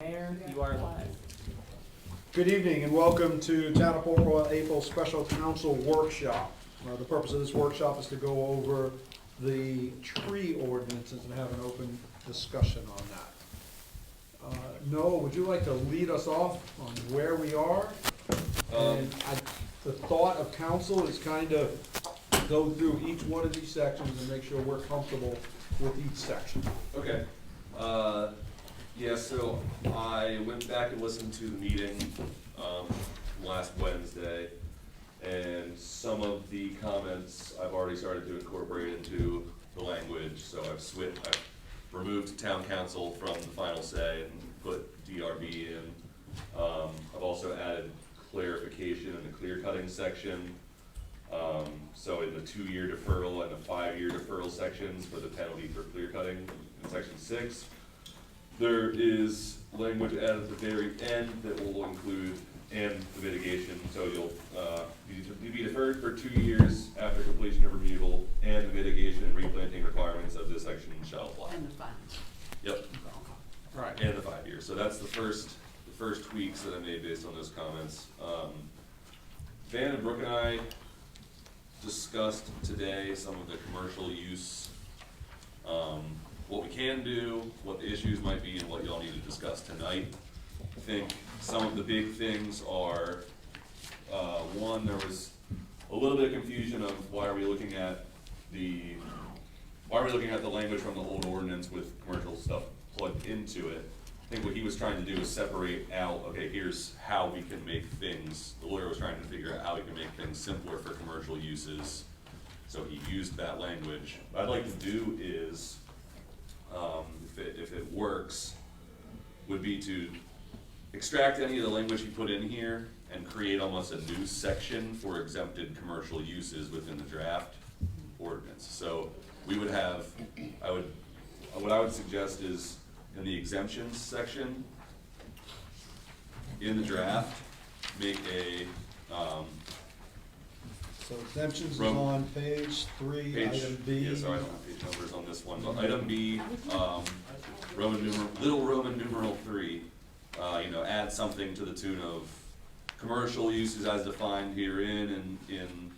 Mayor, you are live. Good evening and welcome to Town of Port Royal April Special Council Workshop. The purpose of this workshop is to go over the tree ordinances and have an open discussion on that. Noah, would you like to lead us off on where we are? The thought of council is kind of go through each one of these sections and make sure we're comfortable with each section. Okay. Yeah, so I went back and listened to the meeting last Wednesday, and some of the comments I've already started to incorporate into the language. So I've removed town council from the final say and put DRB in. I've also added clarification in the clear cutting section. So in the 2-year deferral and the 5-year deferral sections for the penalty for clear cutting in section 6. There is language added at the very end that will include and the mitigation. So you'll be deferred for 2 years after completion of removal, and the mitigation and replanting requirements of this section shall apply. And the funds. Yep. Right. And the 5 years. So that's the first tweaks that I made based on those comments. Van and Brooke and I discussed today some of the commercial use, what we can do, what the issues might be, and what y'all need to discuss tonight. I think some of the big things are, one, there was a little bit of confusion of why are we looking at the language from the old ordinance with commercial stuff plugged into it. I think what he was trying to do is separate out, okay, here's how we can make things, the lawyer was trying to figure out how we can make things simpler for commercial uses. So he used that language. What I'd like to do is, if it works, would be to extract any of the language he put in here and create almost a new section for exempted commercial uses within the draft ordinance. So we would have, what I would suggest is in the exemptions section in the draft, make a So exemptions is on page 3, item B. Yeah, sorry, I don't have page numbers on this one, but item B, little Roman numeral 3, add something to the tune of commercial uses as defined herein and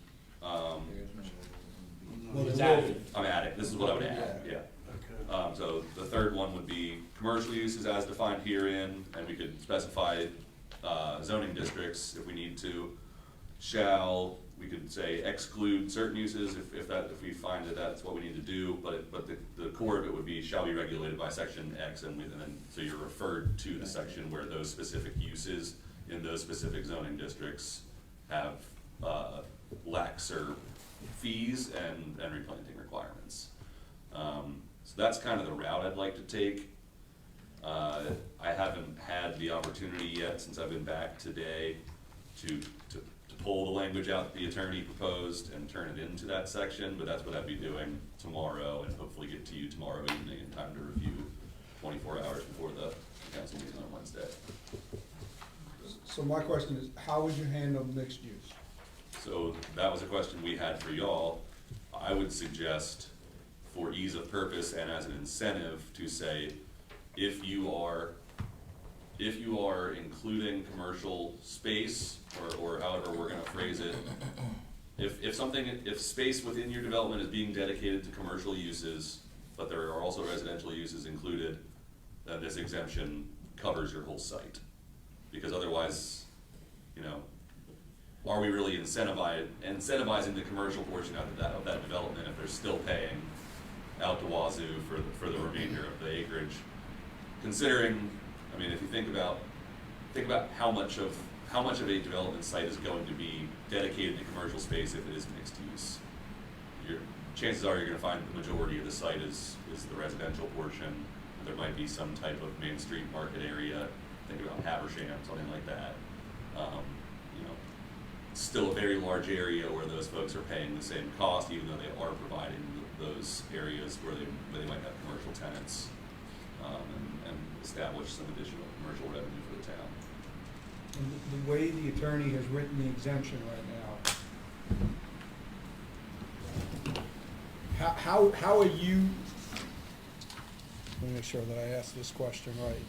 I'm adding, this is what I would add, yeah. So the third one would be commercial uses as defined herein, and we could specify zoning districts if we need to. We could say exclude certain uses if we find that that's what we need to do, but the core of it would be shall be regulated by section X, and then so you're referred to the section where those specific uses in those specific zoning districts have laxer fees and replanting requirements. So that's kind of the route I'd like to take. I haven't had the opportunity yet since I've been back today to pull the language out that the attorney proposed and turn it into that section, but that's what I'd be doing tomorrow and hopefully get to you tomorrow evening in time to review 24 hours before the council meeting on Wednesday. So my question is, how would you handle mixed use? So that was a question we had for y'all. I would suggest, for ease of purpose and as an incentive, to say if you are including commercial space or however we're going to phrase it, if space within your development is being dedicated to commercial uses, but there are also residential uses included, then this exemption covers your whole site. Because otherwise, are we really incentivizing the commercial portion of that development if they're still paying out to wazoo for the remainder of the acreage? Considering, if you think about how much of a development site is going to be dedicated to commercial space if it is mixed use. Chances are you're going to find the majority of the site is the residential portion. There might be some type of Main Street market area. Think about Habersham, something like that. It's still a very large area where those folks are paying the same cost, even though they are providing those areas where they might have commercial tenants, and establish some additional commercial revenue for the town. And the way the attorney has written the exemption right now, how are you, let me make sure that I ask this question right.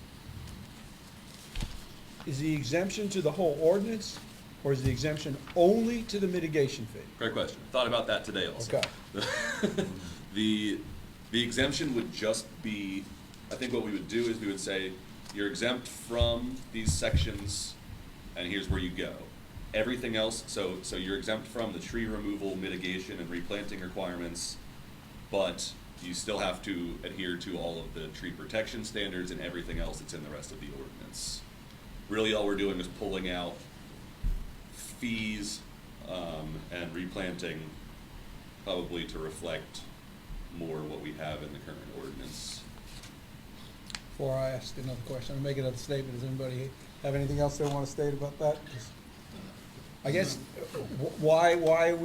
is the exemption to the whole ordinance, or is the exemption only to the mitigation fee? Great question. Thought about that today also. Okay. The exemption would just be, I think what we would do is we would say, you're exempt from these sections, and here's where you go. Everything else, so you're exempt from the tree removal, mitigation, and replanting requirements, but you still have to adhere to all of the tree protection standards and everything else that's in the rest of the ordinance. Really, all we're doing is pulling out fees, and replanting, probably to reflect more what we have in the current ordinance. Before I ask another question, I'm making another statement. Does anybody have anything else they want to state about that? I guess, why would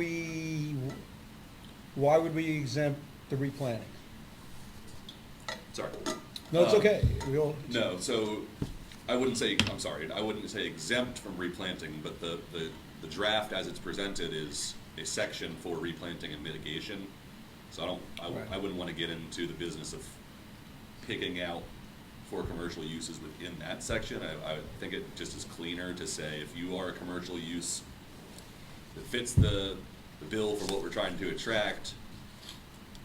we exempt the replanting? Sorry. No, it's okay. We'll. No, so I wouldn't say, I'm sorry, I wouldn't say exempt from replanting, but the draft as it's presented is a section for replanting and mitigation. So I wouldn't want to get into the business of picking out for commercial uses within that section. I think it just is cleaner to say if you are a commercial use that fits the bill for what we're trying to attract,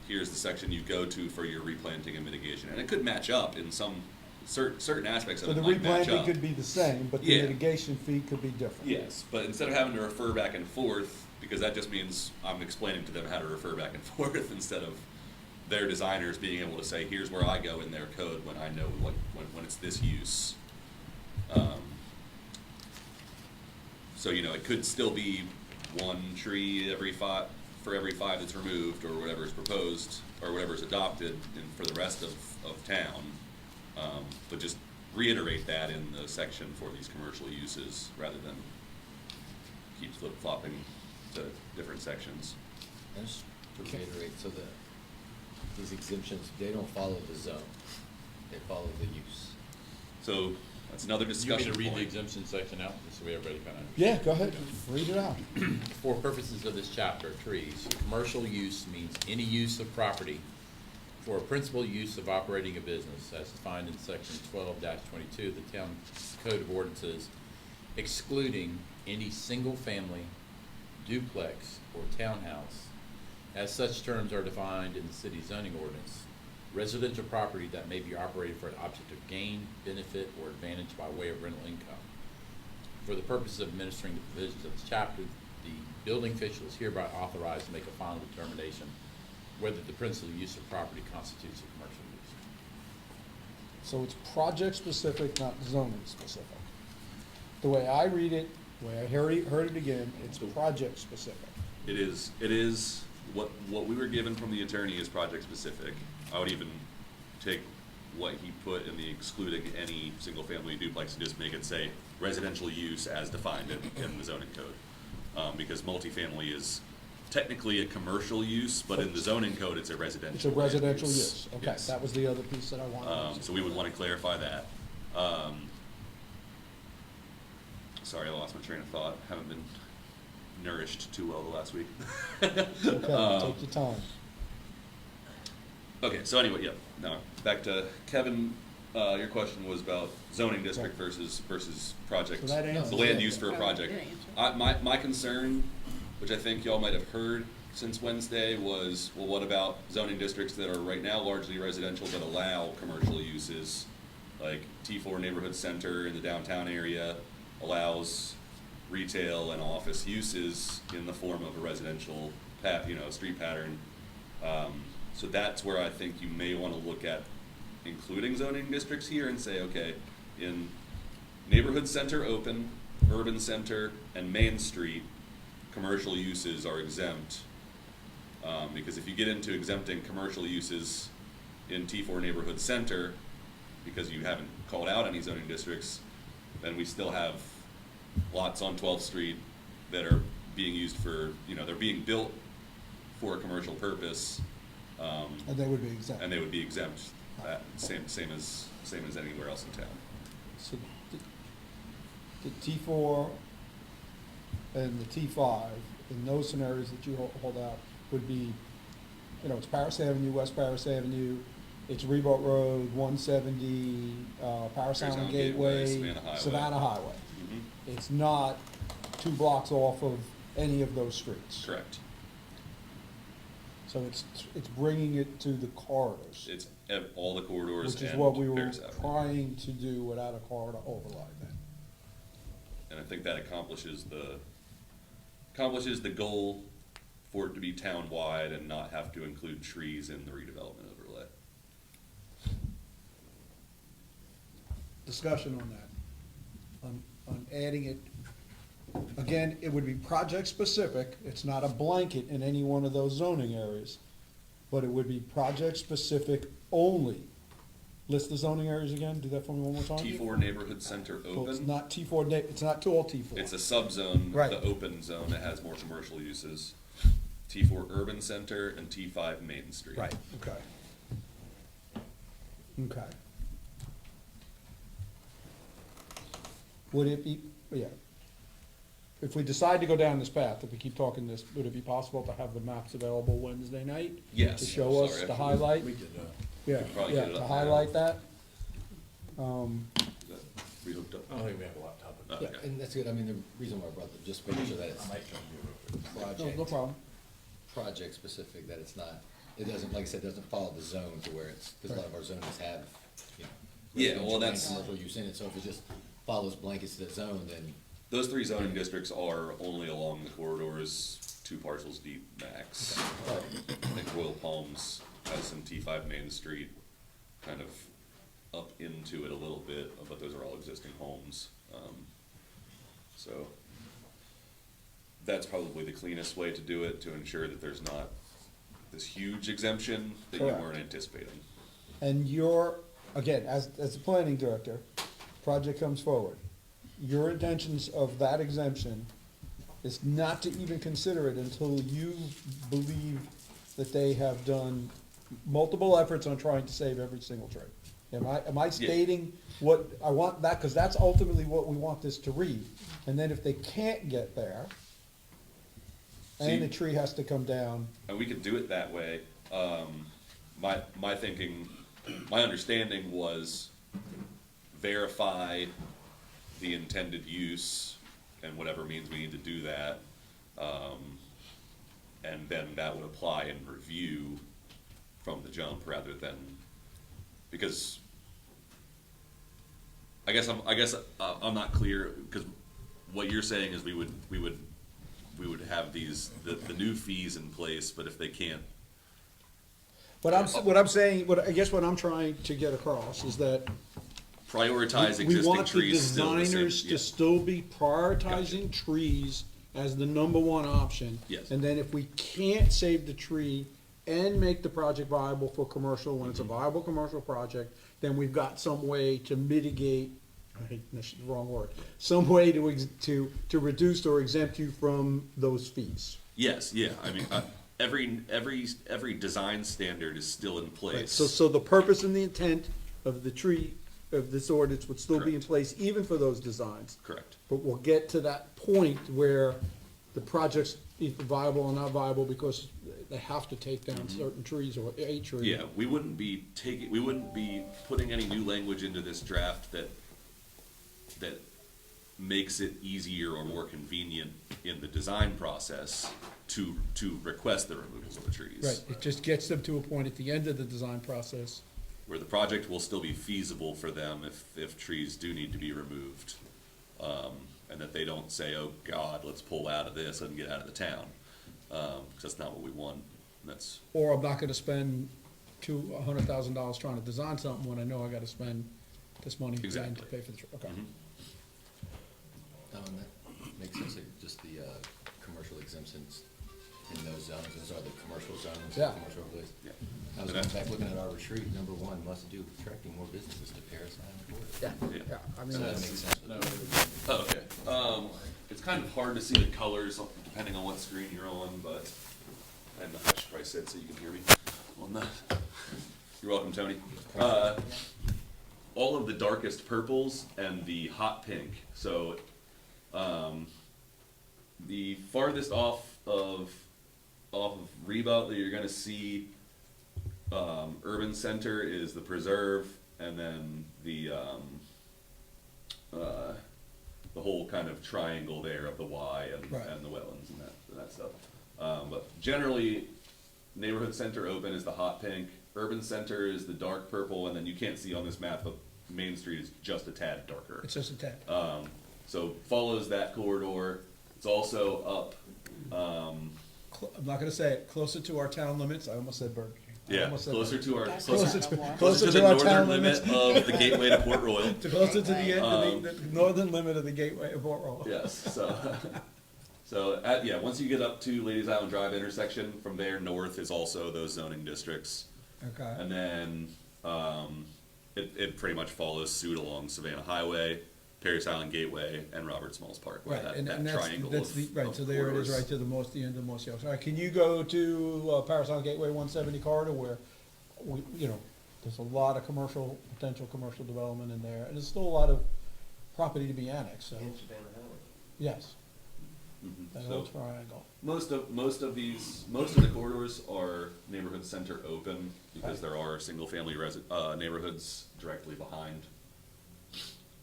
here's the section you go to for your replanting and mitigation. And it could match up in some certain aspects of So it the might match replanting up. could be the same, but the Yeah. mitigation fee could be different. Yes, but instead of having to refer back and forth, because that just means I'm explaining to them how to refer back and forth instead of their designers being able to say, here's where I go in their code when I know when it's this use. So, it could still be one tree for every five that's removed, or whatever is proposed, or whatever is adopted for the rest of town. But just reiterate that in the section for these commercial uses, rather than keep flip-flopping to different sections. And just to reiterate, so these exemptions, they don't follow the zone, they follow the use. So that's another You discussion want me to read the point. exemption section out, just so we everybody kind of Yeah, go ahead. Read it out. For purposes of this chapter, trees, commercial use means any use of property for a principal use of operating a business, as defined in section 12-22 of the Town Code of Ordinances, excluding any single-family, duplex, or townhouse, as such terms are defined in the city zoning ordinance. Residential property that may be operated for an object of gain, benefit, or advantage by way of rental income. For the purposes of administering the provisions of this chapter, the building official is hereby authorized to make a final determination whether the principal use of property constitutes a commercial use. So it's project specific, not zoning specific. The way I read it, the way I heard it again, it's project specific. It is, what we were given from the attorney is project specific. I would even take what he put in the excluding any single-family duplex and just make it say residential use as defined in the zoning code. Because multifamily is technically a commercial use, but in the zoning code, it's a residential. It's a residential use. Okay, Yes. that was the other piece that I wanted. So we would want to clarify that. Sorry, I lost my train of thought. Haven't been nourished too well the last week. Okay, take your time. Okay, so anyway, yeah, now, back to Kevin, your question was about zoning district versus project. So that answers The land it. use for a Oh, project. good answer. My concern, which I think y'all might have heard since Wednesday, was, well, what about zoning districts that are right now largely residential but allow commercial uses? Like T4 Neighborhood Center in the downtown area allows retail and office uses in the form of a residential street pattern. So that's where I think you may want to look at including zoning districts here and say, okay, in neighborhood center open, urban center, and Main Street, commercial uses are exempt. Because if you get into exempting commercial uses in T4 Neighborhood Center, because you haven't called out any zoning districts, then we still have lots on 12th Street that are being used for, they're being built for a commercial purpose. And they would be exempt. And they would be exempt, same as anywhere else in town. So the T4 and the T5, in those scenarios that you hold out, would be, it's Paris Avenue, West Paris Avenue, It's Ribault Road, 170, Power Sound Sound Gateway, Gateway, Savannah Highway. Savannah Highway. Mhm. It's not 2 blocks off of any of those streets. Correct. So it's bringing it to the corridors, It's all the corridors which is and what we were Paris Avenue. trying to do without a corridor overlay then. And I think that accomplishes the goal for it to be town-wide and not have to include trees in the redevelopment overlay. Discussion on that, on adding it. Again, it would be project-specific, it's not a blanket in any one of those zoning areas, but it would be project-specific only. List the zoning areas again, do that for me one more time. T4 Neighborhood Center So it's open, not T4, it's not all T4. it's a sub-zone, Right. the open zone that has more commercial uses. T4 Urban Center and T5 Main Street. Right, okay. Okay. Would it be, yeah. If we decide to go down this path, if we keep talking this, would it be possible to have the maps available Wednesday night? Yes. To show us, Sorry, to I highlight? Yeah, could probably yeah, get it to up highlight now. that. Is that re-hooked up? I don't think we have a laptop. Oh, Yeah, okay. and that's good, I mean, the reason why I brought the, just making sure that it's No, no problem. project specific, that it's not, it doesn't, like I said, doesn't follow the zone to where it's, because a lot of our zones have, you know. Yeah, well, residential and that's- Commercial use in it, so if it just follows blankets to that zone, then, Those 3 zoning districts are only along the corridors, 2 parcels deep max. I think Royal Palms has some T5 Main Street kind of up into it a little bit, but those are all existing homes. So that's probably the cleanest way to do it, to ensure that there's not this huge exemption that you Correct. weren't anticipating. And your, again, as the planning director, project comes forward, your intentions of that exemption is not to even consider it until you believe that they have done multiple efforts on trying to save every single tree. Am I stating what, I want that, because that's ultimately what we want this to read. And then if they can't get there, and See- the tree has to come down, And we could do it that way. My thinking, my understanding was verify the intended use and whatever means we need to do that. And then that would apply in review from the jump rather than, because I guess I'm not clear, because what you're saying is we would have these, the new fees in place, but if they can't, what I'm saying, I guess what I'm trying to get across is that prioritize we existing want the trees still the same. designers Yeah. to still be prioritizing trees as the number one option. Yes. And then if we can't save the tree and make the project viable for commercial, when it's a viable commercial project, then we've got some way to mitigate, I hate this is the wrong word, some way to reduce or exempt you from those fees. Yes, yeah, I mean, every design standard is still in place. So the purpose and the intent of the tree, of this ordinance would still be in Correct. place even for those designs. Correct. But we'll get to that point where the project's either viable or not viable because they have to take down certain trees or a tree. Mm-hmm. Yeah, we wouldn't be putting any new language into this draft that makes it easier or more convenient in the design process to request the removals of the trees. Right, it just gets them to a point at the end of the design process. Where the project will still be feasible for them if trees do need to be removed. And that they don't say, oh God, let's pull out of this and get out of the town. 'Cause that's not what we want. That's, Or I'm not gonna spend $100,000 trying to design something when I know I gotta spend this money again to Exactly. pay for the tree, okay. that makes sense, like, just the, commercial exemptions in those zones, those are the commercial zones, Yeah. commercial overlays. yeah. I was going back looking at our retreat, number one must do with attracting more businesses to Paris Island Board. Yeah. I So mean, that makes sense. Oh, okay. It's kind of hard to see the colors depending on what screen you're on, but, and I should probably sit so you can hear me on that. You're welcome, Tony. All of the darkest purples and the hot pink. So, the farthest off of Reba that you're gonna see urban center is the preserve, and then the whole kind of triangle there of the Y Right. and the wetlands and that stuff. But generally, neighborhood center open is the hot pink, urban center is the dark purple, and then you can't see on this map, but Main Street is just a tad darker. It's just a tad. So follows that corridor. It's also up, I'm not gonna say it, closer to our town limits, I almost said Burger King. I yeah, almost said closer Burger to our, That's closer, not no more. closer to the our northern town limit limits. of the gateway to Port Royal. Closer to the end, Um, the northern limit of the gateway of Port Royal. Yes, so yeah, once you get up to Ladies Island Drive intersection, from there north is also those zoning districts. Okay, And then, it pretty much follows suit along Savannah Highway, Paris Island Gateway, and Robert Smalls Parkway, right, that and that's, triangle that's the, of right, so there it is, corridors. right to the end of Morse Hill. All right, can you go to, Paris Island Gateway 170 corridor where we, there's a lot of potential commercial development in there, and there's still a lot of property to be annexed, so, yes, Mhm. that So- whole triangle. Most of the corridors are neighborhood center open, because there are single-family neighborhoods directly behind,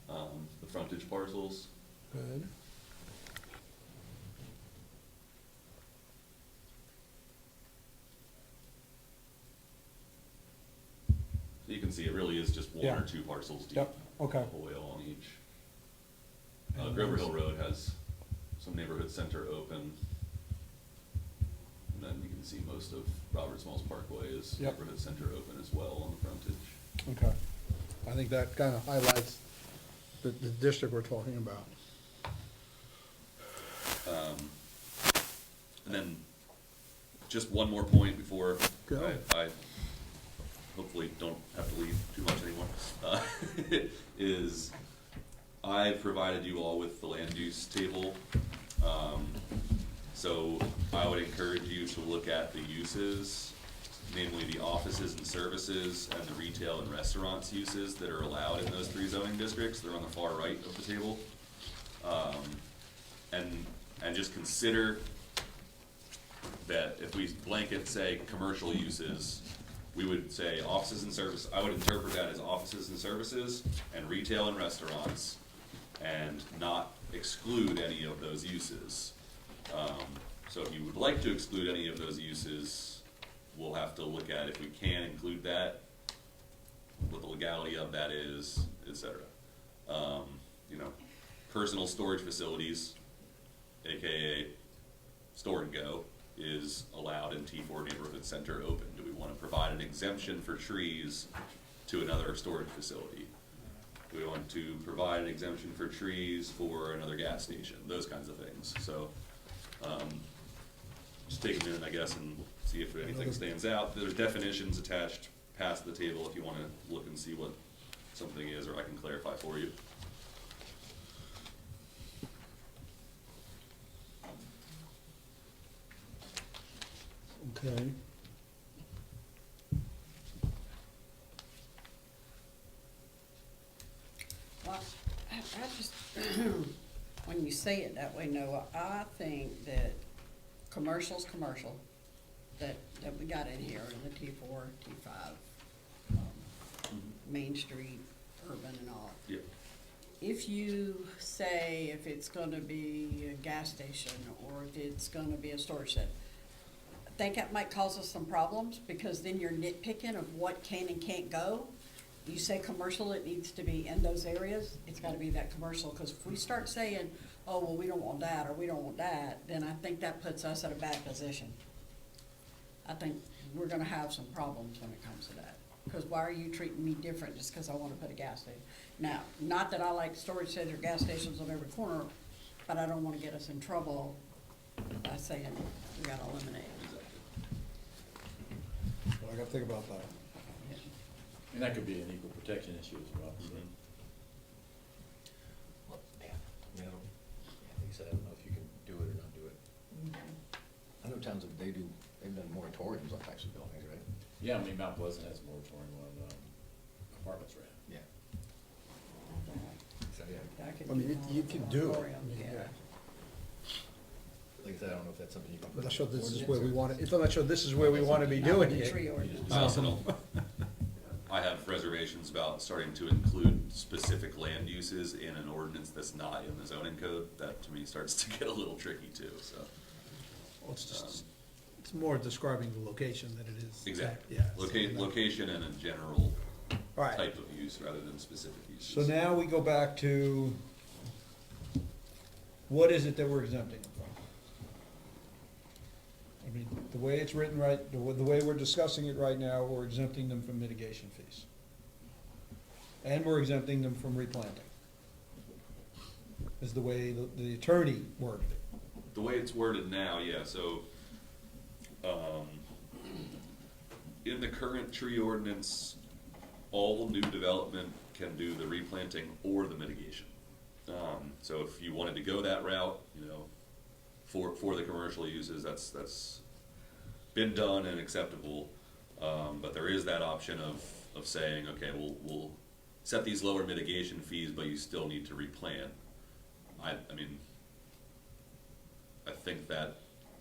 the frontage parcels. Good. So you can see it really is just one Yeah. or two parcels deep. Yep, okay. The whole way along each. And Grover those- Hill Road has some neighborhood center open. And then you can see most of Robert Smalls Parkway is Yep. neighborhood center open as well on the frontage. Okay, I think that kind of highlights the district we're talking about. And then, just one more point before Go. I hopefully don't have to leave too much anymore, is I provided you all with the land use table. So I would encourage you to look at the uses, namely the offices and services and the retail and restaurants uses that are allowed in those three zoning districts. They're on the far right of the table. And just consider that if we blanket say commercial uses, we would say offices and service, I would interpret that as offices and services and retail and restaurants, and not exclude any of those uses. So if you would like to exclude any of those uses, we'll have to look at if we can include that, what the legality of that is, et cetera. Personal storage facilities, AKA store and go, is allowed in T4 neighborhood center open. Do we want to provide an exemption for trees to another storage facility? Do we want to provide an exemption for trees for another gas station? Those kinds of things. So, just take a minute, I guess, and see if anything stands out. There's definitions attached past the table if you want to look and see what something is, or I can clarify for you. Okay. Well, I just, when you say it that way, Noah, I think that commercial's commercial, that we got in here, in the T4, T5, Main Street, urban and all. Yeah. If you say if it's gonna be a gas station, or if it's gonna be a storage shed, I think that might cause us some problems, because then you're nitpicking of what can and can't go. You say commercial, it needs to be in those areas, it's gotta be that commercial, cause if we start saying, oh, well, we don't want that, or we don't want that, then I think that puts us in a bad position. I think we're gonna have some problems when it comes to that, cause why are you treating me different just cause I wanna put a gas station? Now, not that I like storage sheds or gas stations on every corner, but I don't wanna get us in trouble by saying we gotta eliminate it. Well, I gotta think about that. And that could be an equal protection issue as well, so. Well, yeah, like I said, I don't know if you can do it or not do it. I know towns, they've done moratoriums on types of buildings, right? Yeah, I mean, Mount Pleasant has a moratorium on, apartments, right? Yeah. So, yeah. That could I mean, be you can do it. moratorium, yeah. like I said, I don't know if that's something you can put. I'm not in sure the this is ordinance where we or- want it, I'm not sure this is where we want to be Not doing with the it. tree You ordinance. just discuss it all. I have reservations about starting to include specific land uses in an ordinance that's not in the zoning code. That to me starts to get a little tricky too, so. Well, it's just, it's more describing the location than it is. Exactly. Yeah. so, Location and a general All right, type of use rather than specific uses. So now we go back to, what is it that we're exempting them from? I mean, the way it's written right, the way we're discussing it right now, we're exempting them from mitigation fees. And we're exempting them from replanting. Is the way the attorney worded it. The way it's worded now, yeah, so, in the current tree ordinance, all new development can do the replanting or the mitigation. So if you wanted to go that route, you know, for the commercial uses, that's been done and acceptable. But there is that option of saying, okay, we'll set these lower mitigation fees, but you still need to replant. I mean, I think that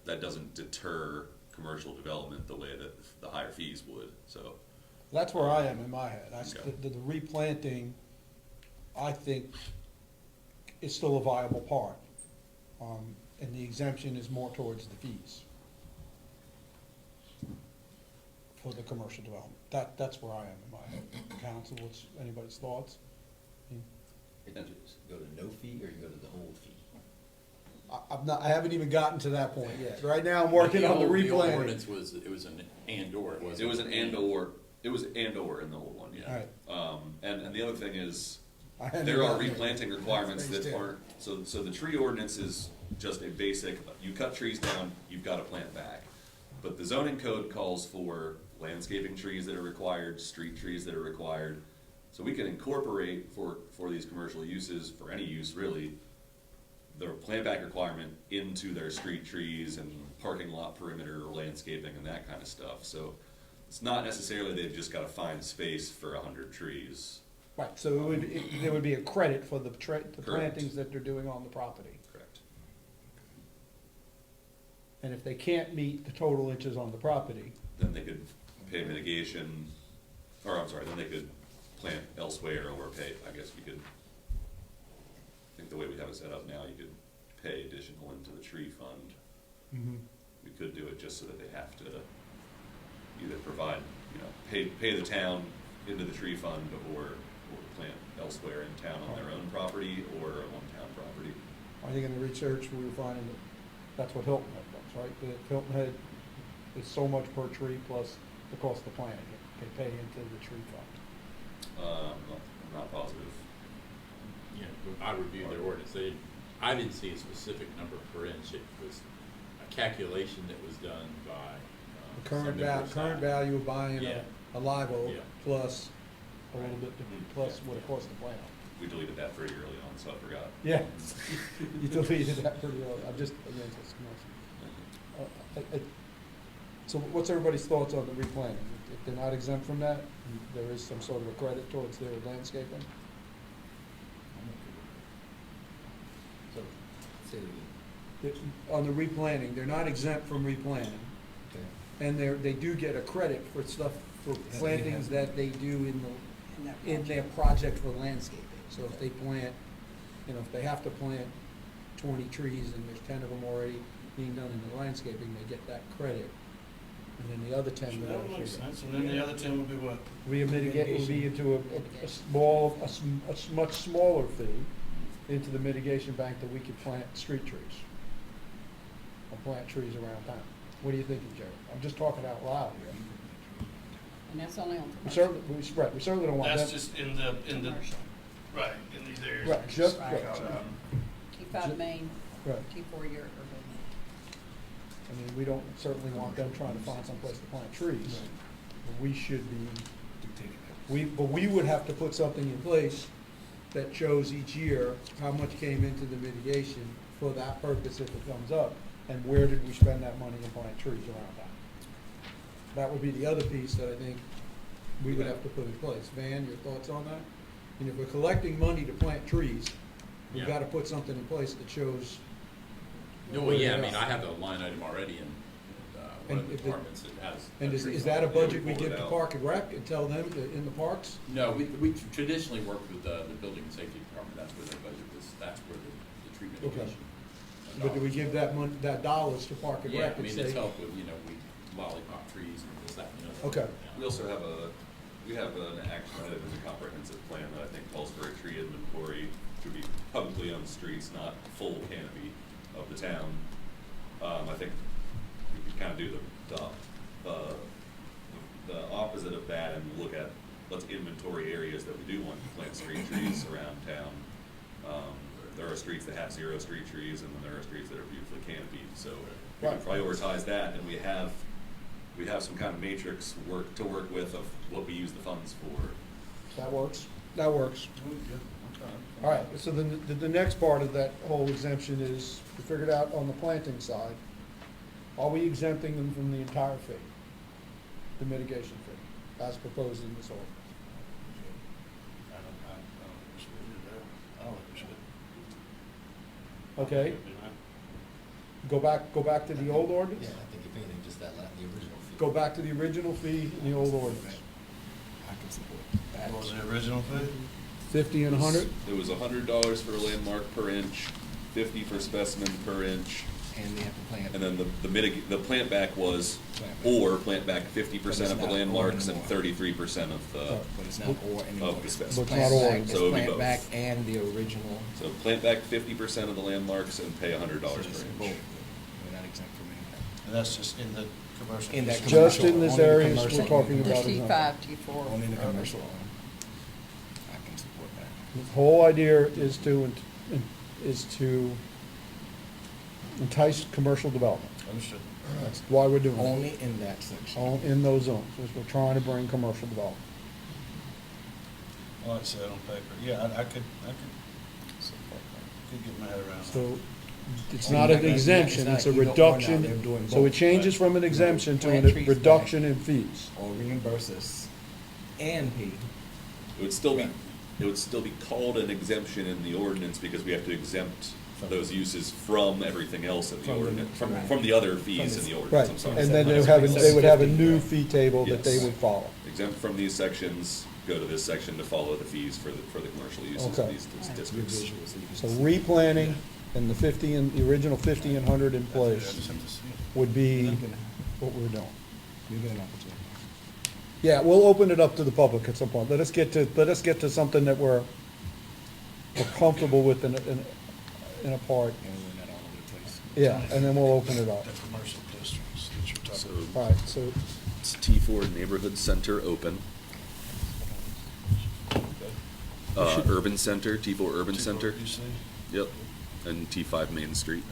doesn't deter commercial development the way that the higher fees would, so. That's where I am in my head. Okay. The replanting, I think, is still a viable part. And the exemption is more towards the fees for the commercial development. That's where I am in my head. Council, what's anybody's thoughts? It just go to no fee or you go to the whole fee? I haven't even gotten to that point yet. Right now, I'm working on the old replanting. ordinance was, it was an and/or, it wasn't. It was an and/or, it was and/or in the old one, yeah. Alright. And the other thing is, I hadn't there are gotten there. replanting requirements Phase that two. aren't, so the tree ordinance is just a basic, you cut trees down, you've gotta plant back. But the zoning code calls for landscaping trees that are required, street trees that are required. So we can incorporate for these commercial uses, for any use really, the plant back requirement into their street trees and parking lot perimeter landscaping and that kind of stuff. So it's not necessarily they've just gotta find space for 100 trees. Right, so there would be a credit for the Correct. plantings that they're doing on the property. Correct. And if they can't meet the total inches on the property, Then they could pay mitigation, or I'm sorry, then they could plant elsewhere or pay, I guess you could, I think the way we have it set up now, you could pay additional into the tree fund. We could do it just so that they have to either provide, you know, pay the town into the tree fund or plant elsewhere in town on their own property or on town property. I think in the research, we were finding that that's what Hilton Head does, right? That Hilton Head is so much per tree plus the cost of planting. They pay into the tree fund. I'm not positive. Yeah, I reviewed their ordinance, I didn't see a specific number per inch, it was a calculation that was done by. The current some member current staff. value of buying Yeah. a live oak Yeah. plus a little bit, plus what it costs to plant. We deleted that pretty early on, so I forgot. Yeah, you deleted that pretty early. I'm just against this commercial. So what's everybody's thoughts on the replanting? If they're not exempt from that, there is some sort of a credit towards their landscaping? So, say it again. On the replanting, they're not exempt from replanting, Okay. and they do get a credit for stuff, for they plantings have- that they do in that in their project for landscaping. So if they plant, if they have to plant 20 trees and there's 10 of them already being done in the landscaping, they get that credit. And then the other 10 So would that would make actually sense, and then the other 10 would be what? be into a much smaller fee into the mitigation bank that we could plant street trees. Or plant trees around town. What are you thinking, Jerry? I'm just talking out loud here. And that's only on We commercial. certainly don't want that. That's just in the, Commercial. right, in these areas. Right, just, Right. right. T5 main, Right. T4 your urban I mean, we don't certainly want them trying to find someplace to plant trees. But we should be, but we would have to put something in place that shows each year how much came into the mitigation for that purpose if it comes up, and where did we spend that money to plant trees around town. That would be the other piece that I think we would have to put in place. Van, your thoughts on that? And if we're collecting money to plant trees, we've Yeah. gotta put something in place that shows Well, yeah, I mean, I have a line item already in, one of And the if it- departments that has. And a is tree that a farm. budget we pulled give it to out. Park and Rec and tell them in the parks? No, we traditionally worked with, the building and safety department, that's where their budget was, that's where the tree Okay. mitigation. But do we give that money, that dollars to Park and Yeah, Rec I and mean, it's say? helped with, we lollipop trees and this, that, and the other. Okay. We also have we have an action item in the comprehensive plan that I think calls for a tree inventory to be publicly on the streets, not full canopy of the town. I think we could kind of do the opposite of that and look at, let's inventory areas that we do want to plant street trees around town. There are streets that have 0 street trees, and then there are streets that are beautifully canopied, so we can Right. prioritize that, and we have some kind of matrix to work with of what we use the funds for. That works. That works. All right, so then the next part of that whole exemption is, we figured out on the planting side, are we exempting them from the entire fee? The mitigation fee, as proposed in this ordinance? I don't think we should do that. I don't think we should. Okay, go back to the old ordinance? Yeah, I think if anything, just the original fee. Go back to the original fee in the old ordinance. I can support that. What was the original fee? 50 and 100? It was $100 for a landmark per inch, 50 for specimen per inch, And they have to plant. and then the plant back was, Plant back. or plant back 50% of the But it's not or landmarks and anymore. 33% of the, But it's not or anymore. of the specimen. But it's not or. It's So it would be plant both. back and the original. So plant back 50% of the landmarks and pay $100 So per it's inch. both. We're not exempt from anything. And that's just in the commercial. In that district. Just in this Only the area commercial. we're talking The about. T exemption. five, T four. Only the commercial. I can support that. The whole idea is to entice commercial development. Understood. That's why we're doing it. Only in that section. All in those zones, because we're trying to bring commercial development. I like to say it on paper. Yeah, I could get my head around that. So it's Only not that- an exemption, it's it's a not either or now, reduction. they're doing So it both. changes from an exemption to Plant a trees reduction in fees. Or reimburse us and pay. It would still be called an exemption in the ordinance because we have to exempt those uses from everything else in the From the- ordinance, right. from the other fees in the Right, ordinance, I'm sorry. and then they would have a new Yes. fee table that they Yes. would follow. Exempt from these sections, go to this section to follow the fees for the commercial uses of Okay. these Your districts. visuals, so you can So see. replanting and the 50 and, the original 50 and 100 in I place just have to see it. would be You can- what we're doing. You get an opportunity. Yeah, we'll open it up to the public at some point. Let us get to something that we're comfortable with in a part. And we're not all over the place. Yeah, and then we'll open it up. The commercial districts that you're talking So about. All right, so, it's T4 Neighborhood Center open, Urban Center, T4 Urban Center, You see? yep, and T5 Main Street.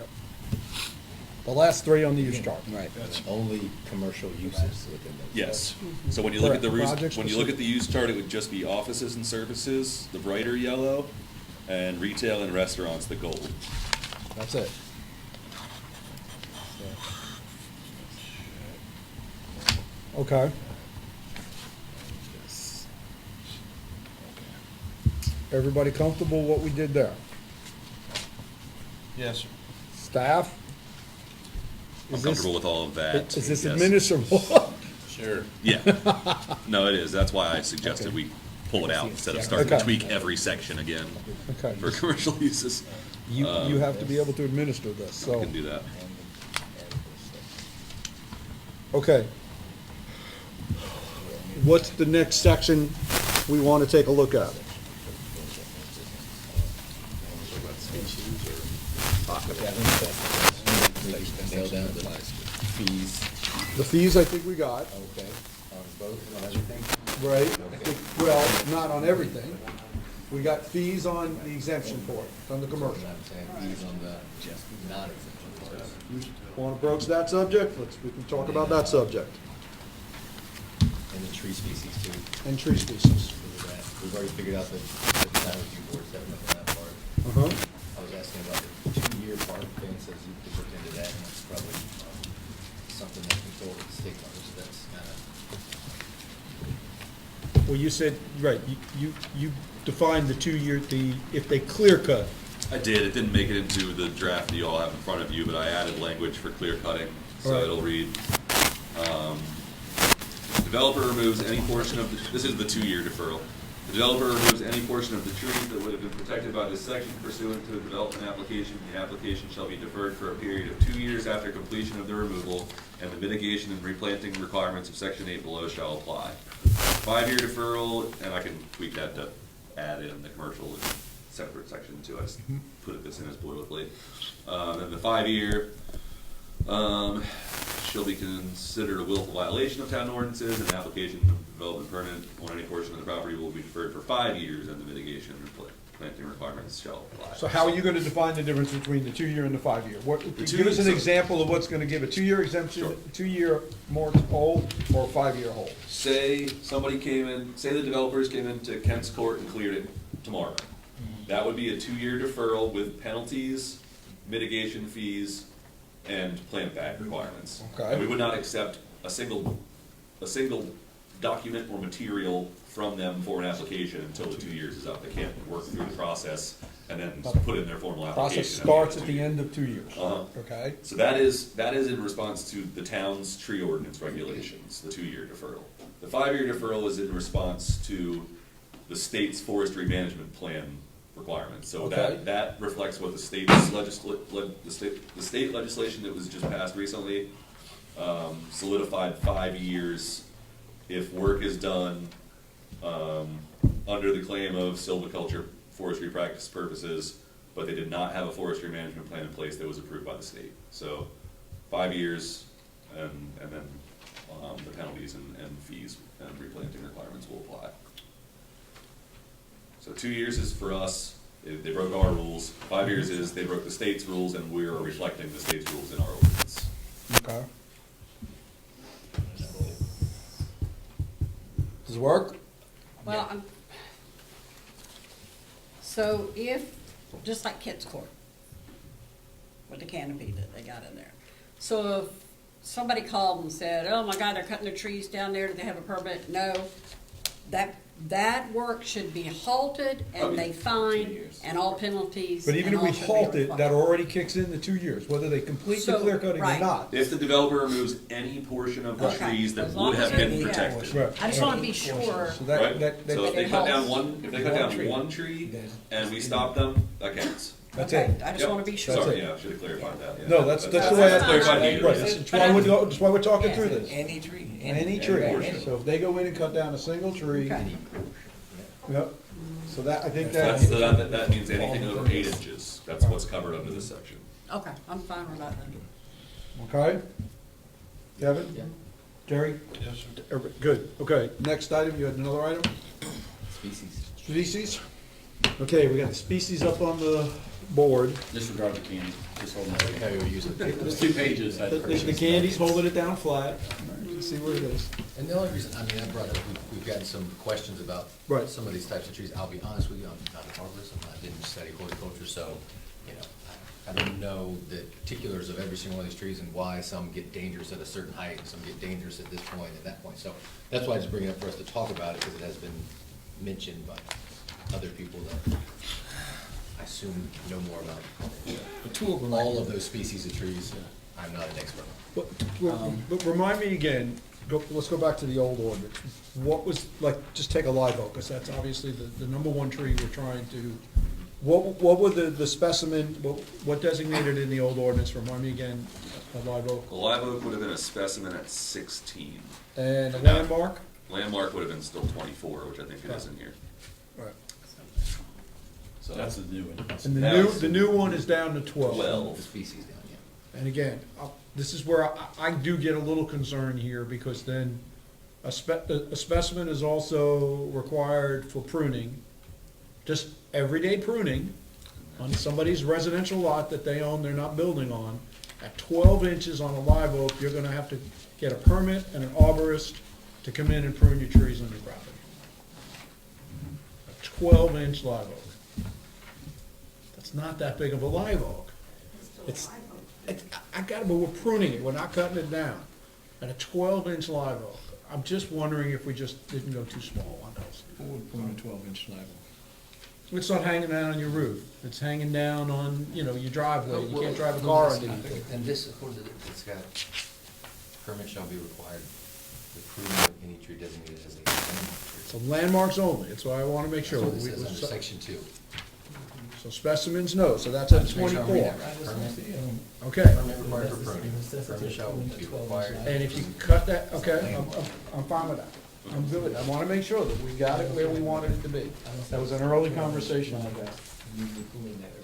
the last three on the use chart. Right, Gotcha. only commercial uses within those. Yes, so when you look at the Correct. roost, Project when you look at the use chart, it would just be offices and services, the brighter yellow, and retail and restaurants, the gold. That's it. Okay, Yes. everybody comfortable what we did there? Yes, sir. Staff? I'm Is this- comfortable with all of that. Is this yes. administrable? Sure. Yeah, no, it is, that's why I suggested Okay. we pull it out instead of Okay. starting to Okay. tweak every section again Okay. for commercial uses. You have to be able to administer this, We so. can do that. Okay. What's the next section we want to take a look at? Yeah, I think that's, nail down the fees, The fees, I think we got, okay, on both, on everything. right? Well, not on everything. We got fees on the exemption part, on the commercial. I'm saying fees on the non-exemption parts. Want to broach that subject? We can talk about that subject. And the tree species too. And tree species. We've already figured out the design review board setting up on that part. Uh-huh. I was asking about the 2-year part, Ben says you could look into that, and that's probably something that's controlled at the state level, so that's Well, you said, right, you defined the 2-year, if they clear cut I did, it didn't make it into the draft that you all have in front of you, but I added language for clear cutting, so Alright. it'll read, developer removes any portion of, this is the 2-year deferral. The developer removes any portion of the trees that would have been protected by this section pursuant to a development application. The application shall be deferred for a period of 2 years after completion of the removal, and the mitigation and replanting requirements of section 8 below shall apply. 5-year deferral, and I can tweak that to add in the commercial in separate section too, I just put this in as boilerplate. And the 5-year, shall be considered a willful violation of town ordinances, and the application of development permit on any portion of the property will be deferred for 5 years, and the mitigation and planting requirements shall apply. So how are you gonna define the difference between the 2-year and the 5-year? What, two give us an years- example of what's gonna give a 2-year exemption, Sure. 2-year more hold, or a 5-year hold? Say somebody came in, say the developers came into Kent's Court and cleared it tomorrow. That would be a 2-year deferral with penalties, mitigation fees, and plant back requirements. Okay. And we would not accept a single document or material from them for an application until the 2 years is up. They can't work through the process and then put in their formal application. Process starts at the end of 2 years, Uh-huh. okay? So that is in response to the town's tree ordinance regulations, the 2-year deferral. The 5-year deferral is in response to the state's forestry management plan requirements. So Okay. that reflects what the state legislation that was just passed recently, solidified 5 years if work is done, under the claim of silviculture forestry practice purposes, but they did not have a forestry management plan in place that was approved by the state. So 5 years, and then, the penalties and fees and replanting requirements will apply. So 2 years is for us, they broke our rules. 5 years is they broke the state's rules, and we are reflecting the state's rules in our ordinance. Okay. Does it work? Well, so if, just like Kids Court, with the canopy that they got in there. So if somebody called and said, oh my God, they're cutting their trees down there, do they have a permit? No. That work should be halted and they fine and all penalties. But even and if we all should be halt it, required. that already kicks in the 2 years, whether they complete the So, clear cutting or right. not. If the developer removes any portion of the Okay. trees that As long would as have been it- yeah. protected. Right. I just wanna be sure. So Right? that, So if they It cut down helps. one tree and we stop them, that counts. that's Okay, it. I just Yep. wanna be sure. That's Sorry, it. yeah, I should have clarified that, yeah. No, that's the way, That's clarified fine. needed, right, yes. that's why we're talking through this. Any tree. Any tree, so if they go in and cut down a single tree, Okay. yep, so that, I think That means anything over 8 inches, that's what's covered under this section. Okay, I'm fine with that then. okay? Kevin? Yeah. Jerry? Yes, sir. Good, okay, next item, you had another item? Species. Species? Okay, we got the species up on the board. Disregard the candy, just hold I like how it. you were using paper. There's 2 pages. The candy's holding it down flat, let's see where it is. And the only reason, I mean, I brought up, we've gotten some questions about Right. some of these types of trees. I'll be honest with you, I'm not an arborist, I didn't study horticulture, so, you know, I don't know the particulars of every single one of these trees and why some get dangerous at a certain height and some get dangerous at this point and that point. So that's why I just bring it up for us to talk about it, because it has been mentioned by other people that I assume know more about all of those species of trees. I'm not an expert. But remind me again, let's go back to the old ordinance. What was, like, just take a live oak, because that's obviously the number one tree we're trying to, what were the specimen, what designated in the old ordinance, remind me again, a live oak? The live oak would have been a specimen at 16. And a landmark? Landmark would have been still 24, which I think it is in here. Right. So That's the new one. And the new one is down to 12. 12. The species down, yeah. And again, this is where I do get a little concerned here, because then a specimen is also required for pruning, just everyday pruning on somebody's residential lot that they own, they're not building on. At 12 inches on a live oak, you're gonna have to get a permit and an arborist to come in and prune your trees on your property. A 12-inch live oak. That's not that big of a live oak. I got it, but we're pruning it, we're not cutting it down. At a 12-inch live oak, I'm just wondering if we just didn't go too small on those. Who would prune a 12-inch live oak? It's not hanging down on your roof. It's hanging down on, you know, your driveway. You can't drive a car underneath it. And this, according to, it's got, permit shall be required, the pruning of any tree designated as a landmark tree. So landmarks only. That's why I wanna make sure. That's what it we- says under section 2. So specimens, no. So that's at Just make sure I'm reading 24. that right. Okay. Permit required for pruning, permit shall be required. And if you cut that, okay, I'm fine with that. I'm good. I wanna make sure that we got it where we wanted it to be. That was an early conversation I got.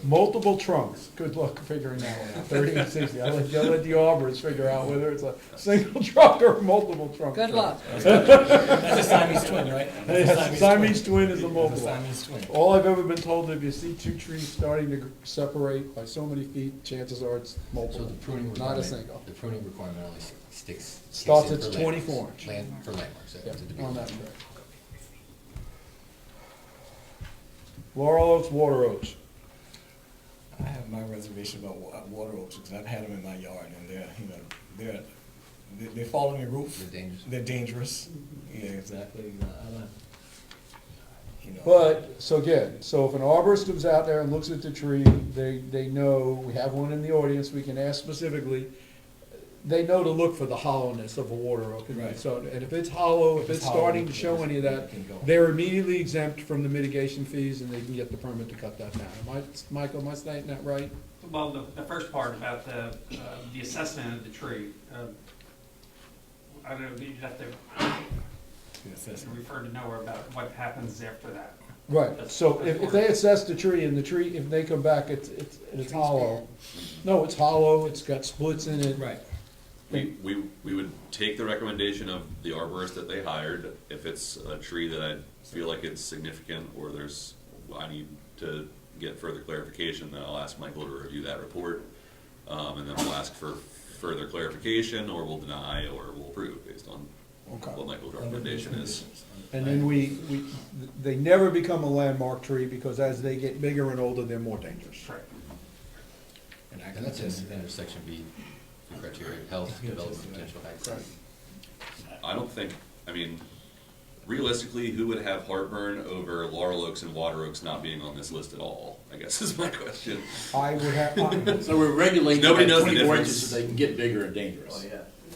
Multiple trunks, good luck figuring that one out, 30 and 60. I'll let the arborists figure out whether it's a single trunk or a multiple trunk. Good luck. That's a Siamese twin, right? That's a Siamese twin is a That's multiple. Siamese twin. All I've ever been told, if you see two trees starting to separate by so many feet, chances are it's So multiple, the pruning not requirement, a single. the pruning requirement only sticks. Starts kicks in at for 24 landmarks. inch. For landmarks, Yeah, to be- on that track. Laurel Oaks, Water Oaks. I have my reservation about water oaks, because I've had them in my yard, and they're, you know, they fall on your roof. They're dangerous. They're dangerous. Yeah, exactly. You know. But, so again, so if an arborist comes out there and looks at the tree, they know, we have one in the audience, we can ask specifically, they know to look for the hollowness of a water oak. And Right. so, and if it's hollow, if it's hollow, starting to show any of that, it can go. they're immediately exempt from the mitigation fees and they can get the permit to cut that down. Michael, am I stating that right? Well, the first part about the assessment of the tree, I don't know, you'd have to refer to Noah about what happens after that. Right, so if they assess the tree and the tree, if they come back, it's hollow. No, it's hollow, it's got splits in it. Right. We would take the recommendation of the arborist that they hired. If it's a tree that I feel like it's significant or I need to get further clarification, then I'll ask Michael to review that report. And then we'll ask for further clarification, or we'll deny, or we'll approve based on Okay. what Michael's recommendation is. And then they never become a landmark tree because as they get bigger and older, they're more dangerous. Correct. And I And can that's attest to in that. intersection B, the criteria of health, development, potential height. I don't think, I mean, realistically, who would have heartburn over Laurel Oaks and Water Oaks not being on this list at all, I guess is my question. I would have, So we're regulating Nobody by knows the 24 difference. inches so they can get bigger and dangerous.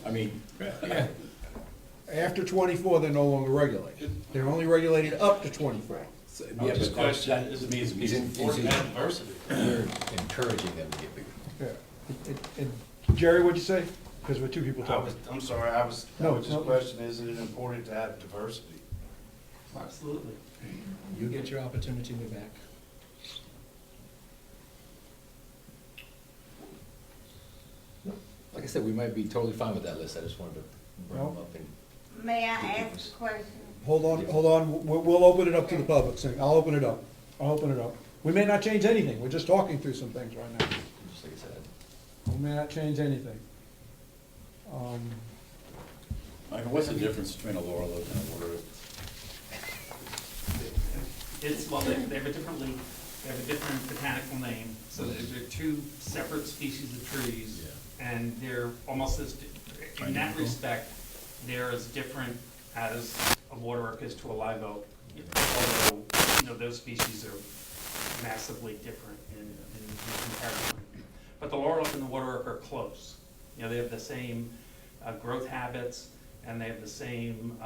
I mean, after 24, they're no longer regulated. They're only regulated up to 24. yeah, just but question- that means He's in- he's in- diversity. You're encouraging them to get bigger. Yeah. And Jerry, what'd you say? Because we're two people talking. I'm sorry, I was, No, it's just not. question, is it important to have diversity? Absolutely. You get your opportunity back. Like I said, we might be totally fine with that list, I just wanted to bring them No. up and. May I ask a question? Hold on, we'll open it up to the public, so I'll open it up. We may not change anything, we're just talking through some things right now. Just like I said, We may not change anything. Michael, what's the difference between a laurel oak and a water oak? Well, they have a different botanical name, so they're two separate species of trees. And they're almost in that respect, they're as different as a water oak is to a live oak. Although, those species are massively different in comparison. But the laurel oak and the water oak are close. They have the same growth habits, and they have the same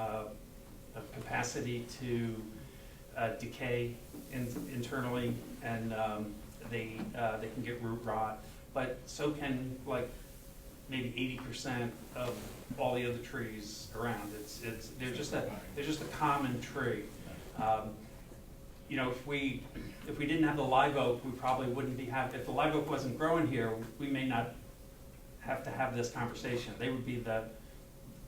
capacity to decay internally, and they can get root rot. But so can maybe 80% of all the other trees around. They're just a common tree. If we didn't have the live oak, we probably wouldn't be if the live oak wasn't growing here, we may not have to have this conversation. They would be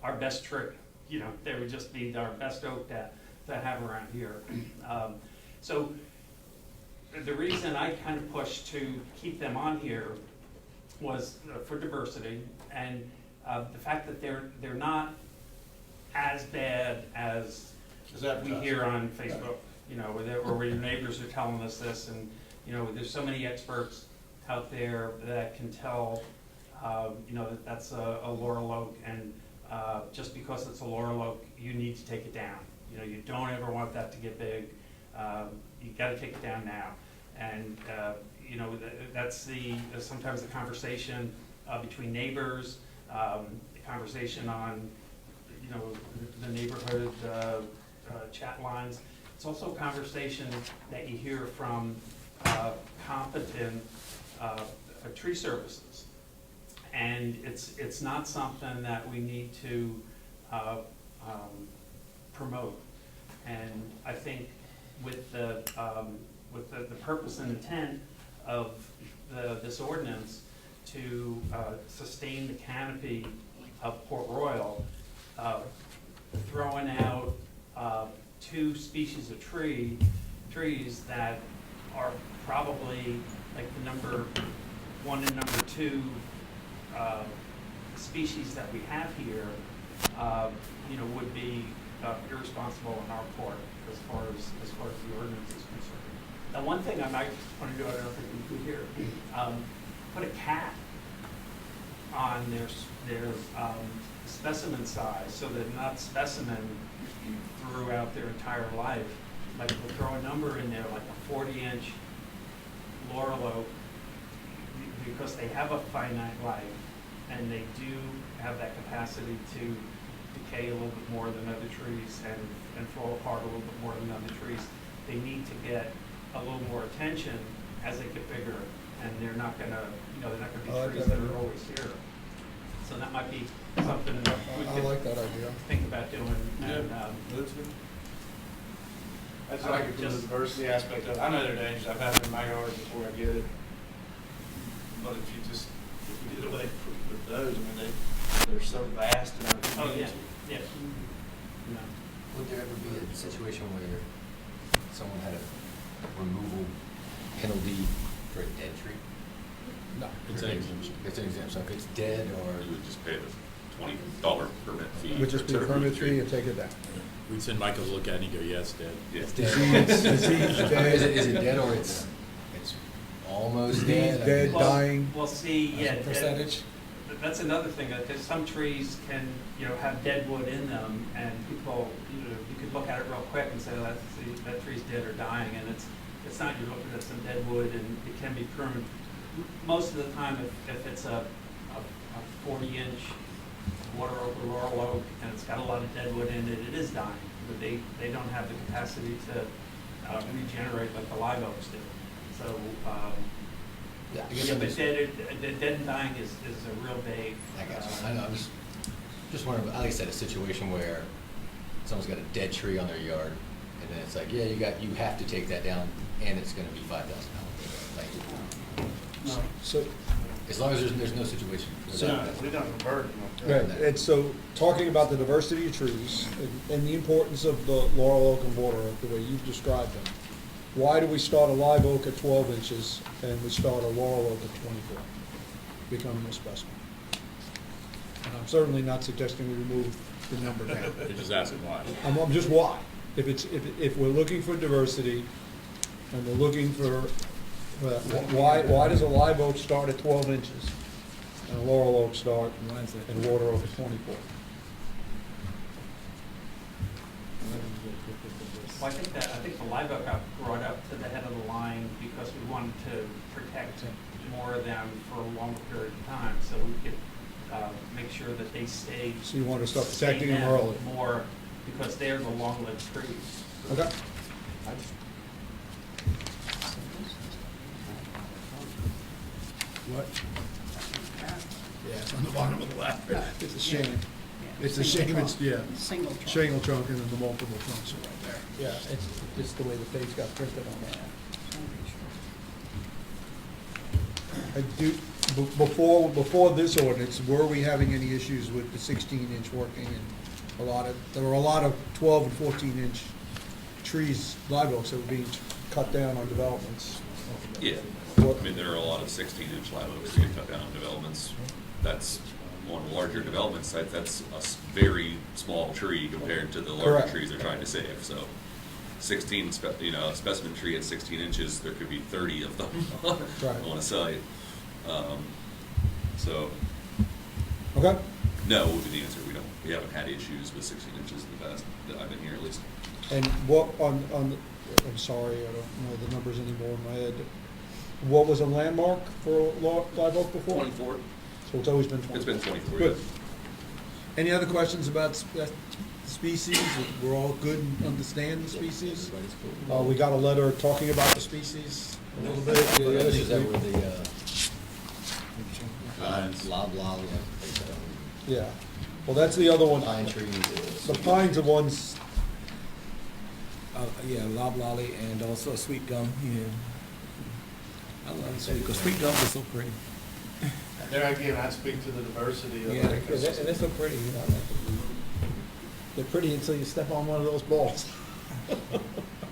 our best tree. They would just be our best oak to have around here. So the reason I kind of pushed to keep them on here was for diversity, and the fact that they're not as bad as we hear on Facebook, or where your neighbors are telling us this, and there's so many experts out there that can tell that that's a laurel oak, and just because it's a laurel oak, you need to take it down. You don't ever want that to get big. you gotta take it down now. And, you know, that's sometimes the conversation between neighbors, the conversation on, you know, the neighborhood chat lines. It's also a conversation that you hear from competent tree services. And it's not something that we need to promote. And I think with the purpose and intent of this ordinance to sustain the canopy of Port Royal, throwing out two species of trees that are probably like the number one and number two species that we have here, you know, would be irresponsible on our part as far as the ordinance is concerned. Now, one thing I might want to do, I don't think we could here, put a cap on their specimen size, so that not specimen throughout their entire life. Like we'll throw a number in there, like a 40-inch laurel oak, because they have a finite life, and they do have that capacity to decay a little bit more than other trees and fall apart a little bit more than other trees. They need to get a little more attention as they get bigger, and they're not gonna, you know, they're not gonna be trees that are always here. So that might be something that we I could like that idea. think about doing. And, That's like it from the diversity aspect of it. I know they're dangerous. I've had them in my yard before I get it. But if you did away with those, I mean, they're so vast in our Oh, yeah, community. yeah. No. Would there ever be a situation where someone had a removal penalty for a dead tree? No. It's an exemption. It's an exemption, so if it's dead or, You would just pay the $20 permit fee. Would just be a to permit remove the fee tree. and take it down. We'd send Michael to look at it and he'd go, yeah, it's dead. Yeah. is it dead or it's almost dead? Dead, Well, dying. Well, see, yeah. Percentage? That's another thing, because some trees can, you know, have dead wood in them, and people, you know, you could look at it real quick and say, that tree's dead or dying, and it's not, you're looking at some dead wood, and it can be pruned. Most of the time, if it's a 40-inch water oak or laurel oak, and it's got a lot of dead wood in it, it is dying, but they don't have the capacity to regenerate like the live oaks do. So, Yeah, I guess yeah, I'm but just- dead and dying is a real vague. I got you. I know, I'm just wondering, like I said, a situation where someone's got a dead tree on their yard, and then it's like, yeah, you have to take that down, and it's gonna be $5,000. Like, So, as long as there's no situation. We don't convert them. right, and so, talking about the diversity of trees and the importance of the laurel oak and water oak, the way you've described them, why do we start a live oak at 12 inches and we start a laurel oak at 24, becoming a specimen? And I'm certainly not suggesting we remove the number down. You're just asking why. I'm just why. If we're looking for diversity and we're looking for, why does a live oak start at 12 inches and a laurel oak start and water oak at 24? Well, I think the live oak got brought up to the head of the line because we wanted to protect more of them for a longer period of time, so we could make sure that they stay. So you want to start protecting stay them early? more, because they're the long-lived trees. Okay. What? Yeah, it's on the bottom of the left. It's a shame. It's a shame, it's, yeah, Single trunk. shingle trunk and then the multiple trunks are right there. Yeah, it's just the way the face got printed on that. I do, before this ordinance, were we having any issues with the 16-inch working? And there were a lot of 12 and 14-inch trees, live oaks that were being cut down on developments. Yeah, What- I mean, there are a lot of 16-inch live oaks that get cut down on developments. That's on larger development sites, that's a very small tree compared to the larger Correct. trees they're trying to save, so. 16, specimen tree at 16 inches, there could be 30 of them Right. on a site. So, Okay, no would be the answer. We haven't had issues with 16 inches in the past, that I've been here at least. and what, on I'm sorry, I don't know the numbers anymore in my head. What was a landmark for Live Oak before? 24. So it's always been 24? It's been 24. Good. Any other questions about species? We're all good and understand the species? We got a letter talking about the species a little bit. Is that where the, Pines. loblolly, Yeah, well, that's the other one. pine trees? The pines are ones, Yeah, loblolly and also sweet gum, yeah. I love sweet, because sweet gum is so pretty. There again, I speak to the diversity of Yeah, it. and it's so pretty, you know. they're pretty until you step on one of those balls.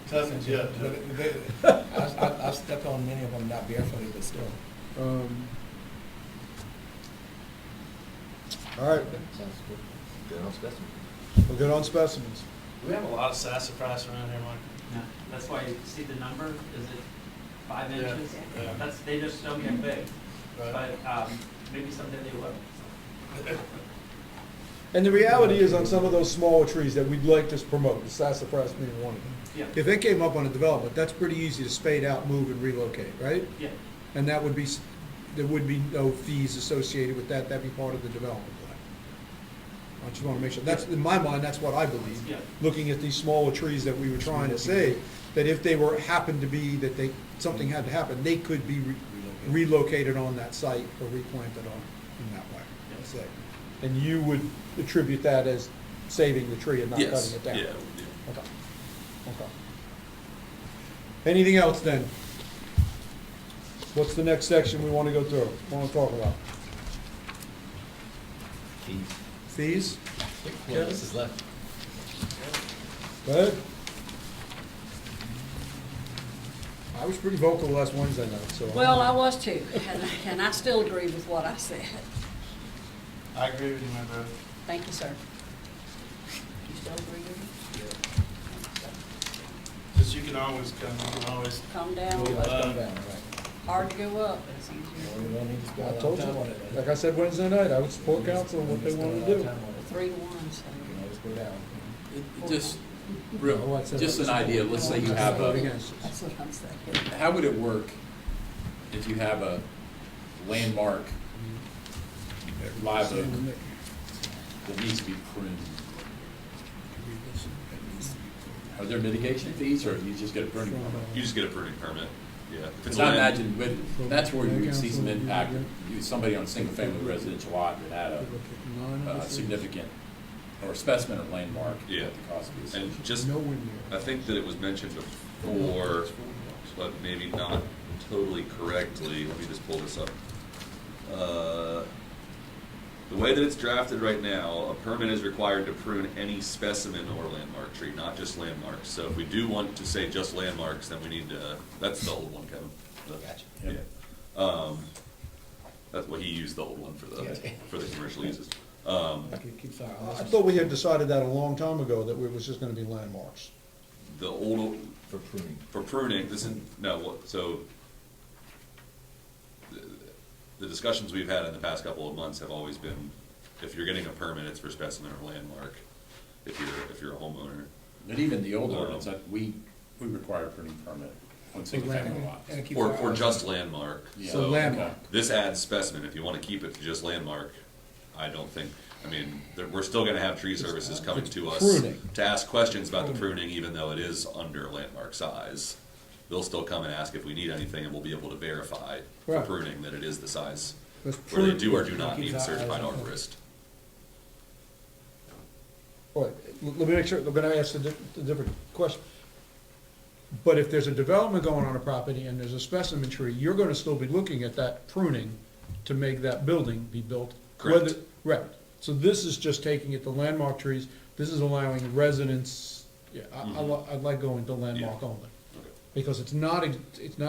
Tough as yet, I've stepped on many of them, not barefooted, but still. All right, Sounds good. Good on specimen. we're good on specimens. We have a lot of sassafras around here, Mike. Yeah, that's why you see the number, is it 5 Yeah, inches? yeah. That's, they just don't get big, Right. but, maybe someday they will. And the reality is on some of those smaller trees that we'd like to promote, the sassafras being one of them. Yeah, If it came up on a development, that's pretty easy to spade out, move, and relocate, right? yeah, And that would be, there would be no fees associated with that, that'd be part of the development plan. I just wanna make sure, that's, in my mind, that's what I believe. yeah. Looking at these smaller trees that we were trying to say, that if they were, happened to be, that they, something had to happen, they could be relocated on that site or replanted on, in that way, let's say. And you would attribute that as saving the tree and not cutting Yes, it down? yeah. Okay, okay. Anything else then? What's the next section we wanna go through, wanna talk about? Fees. Fees? What else is left? Go ahead. I was pretty vocal last Wednesday night, so. Well, I was too, and I still agree with what I said. I agree with you, my brother. Thank you, sir. You still agree with me? Just you can always come, you can always. Come down, Let's come down, right. hard to go up, it's easier. We don't need to spend a I lot told of time you, on it. like I said Wednesday night, I would support council and what they wanted to do. 3 to 1, so. You can always go down. Just, Oh, real, I said just that. an idea, let's say you have Vote a, against it. That's what I'm saying. how would it work if you have a landmark at Live Oak that needs to be pruned? Are there mitigation fees, or do you just get a pruning permit? You just get a pruning permit, yeah. If it's Because I land- imagine, that's where you would see some impact, somebody on a single-family residential lot that had a significant, or a specimen or landmark. Yeah. what the cost is. And just, Nowhere near. I think that it was mentioned before, but maybe not totally correctly. Let me just pull this up. The way that it's drafted right now, a permit is required to prune any specimen or landmark tree, not just landmarks. So if we do want to say just landmarks, then we need to, that's the old one, Kevin. Gotcha. Yeah. That's what he used, the old one for the commercial uses. Keeps our I eyes. thought we had decided that a long time ago, that it was just gonna be landmarks. The old, For pruning. for pruning, this is, no, what, so, the discussions we've had in the past couple of months have always been, if you're getting a permit, it's for specimen or landmark, if you're a homeowner. But even the old ordinance, we require a pruning permit on single-family lots. And it keeps Or, our or eyes just open. landmark. Yeah. So landmark. This adds specimen, if you wanna keep it to just landmark, I don't think, I mean, we're still gonna have tree services coming to us pruning. to ask questions about the pruning, even though it is under landmark size. They'll still come and ask if we need anything, and we'll be able to verify for Right. pruning that it is the size, Let's where they prune- do or do not Keeps need a our eyes certified open. arborist. Wait, let me make sure, I'm gonna ask the different question. But if there's a development going on a property and there's a specimen tree, you're gonna still be looking at that pruning to make that building be built. Correct. Whether- Right, so this is just taking it to landmark trees, this is allowing residents, yeah, I'd like going to landmark Yeah. only. Okay. Because it's not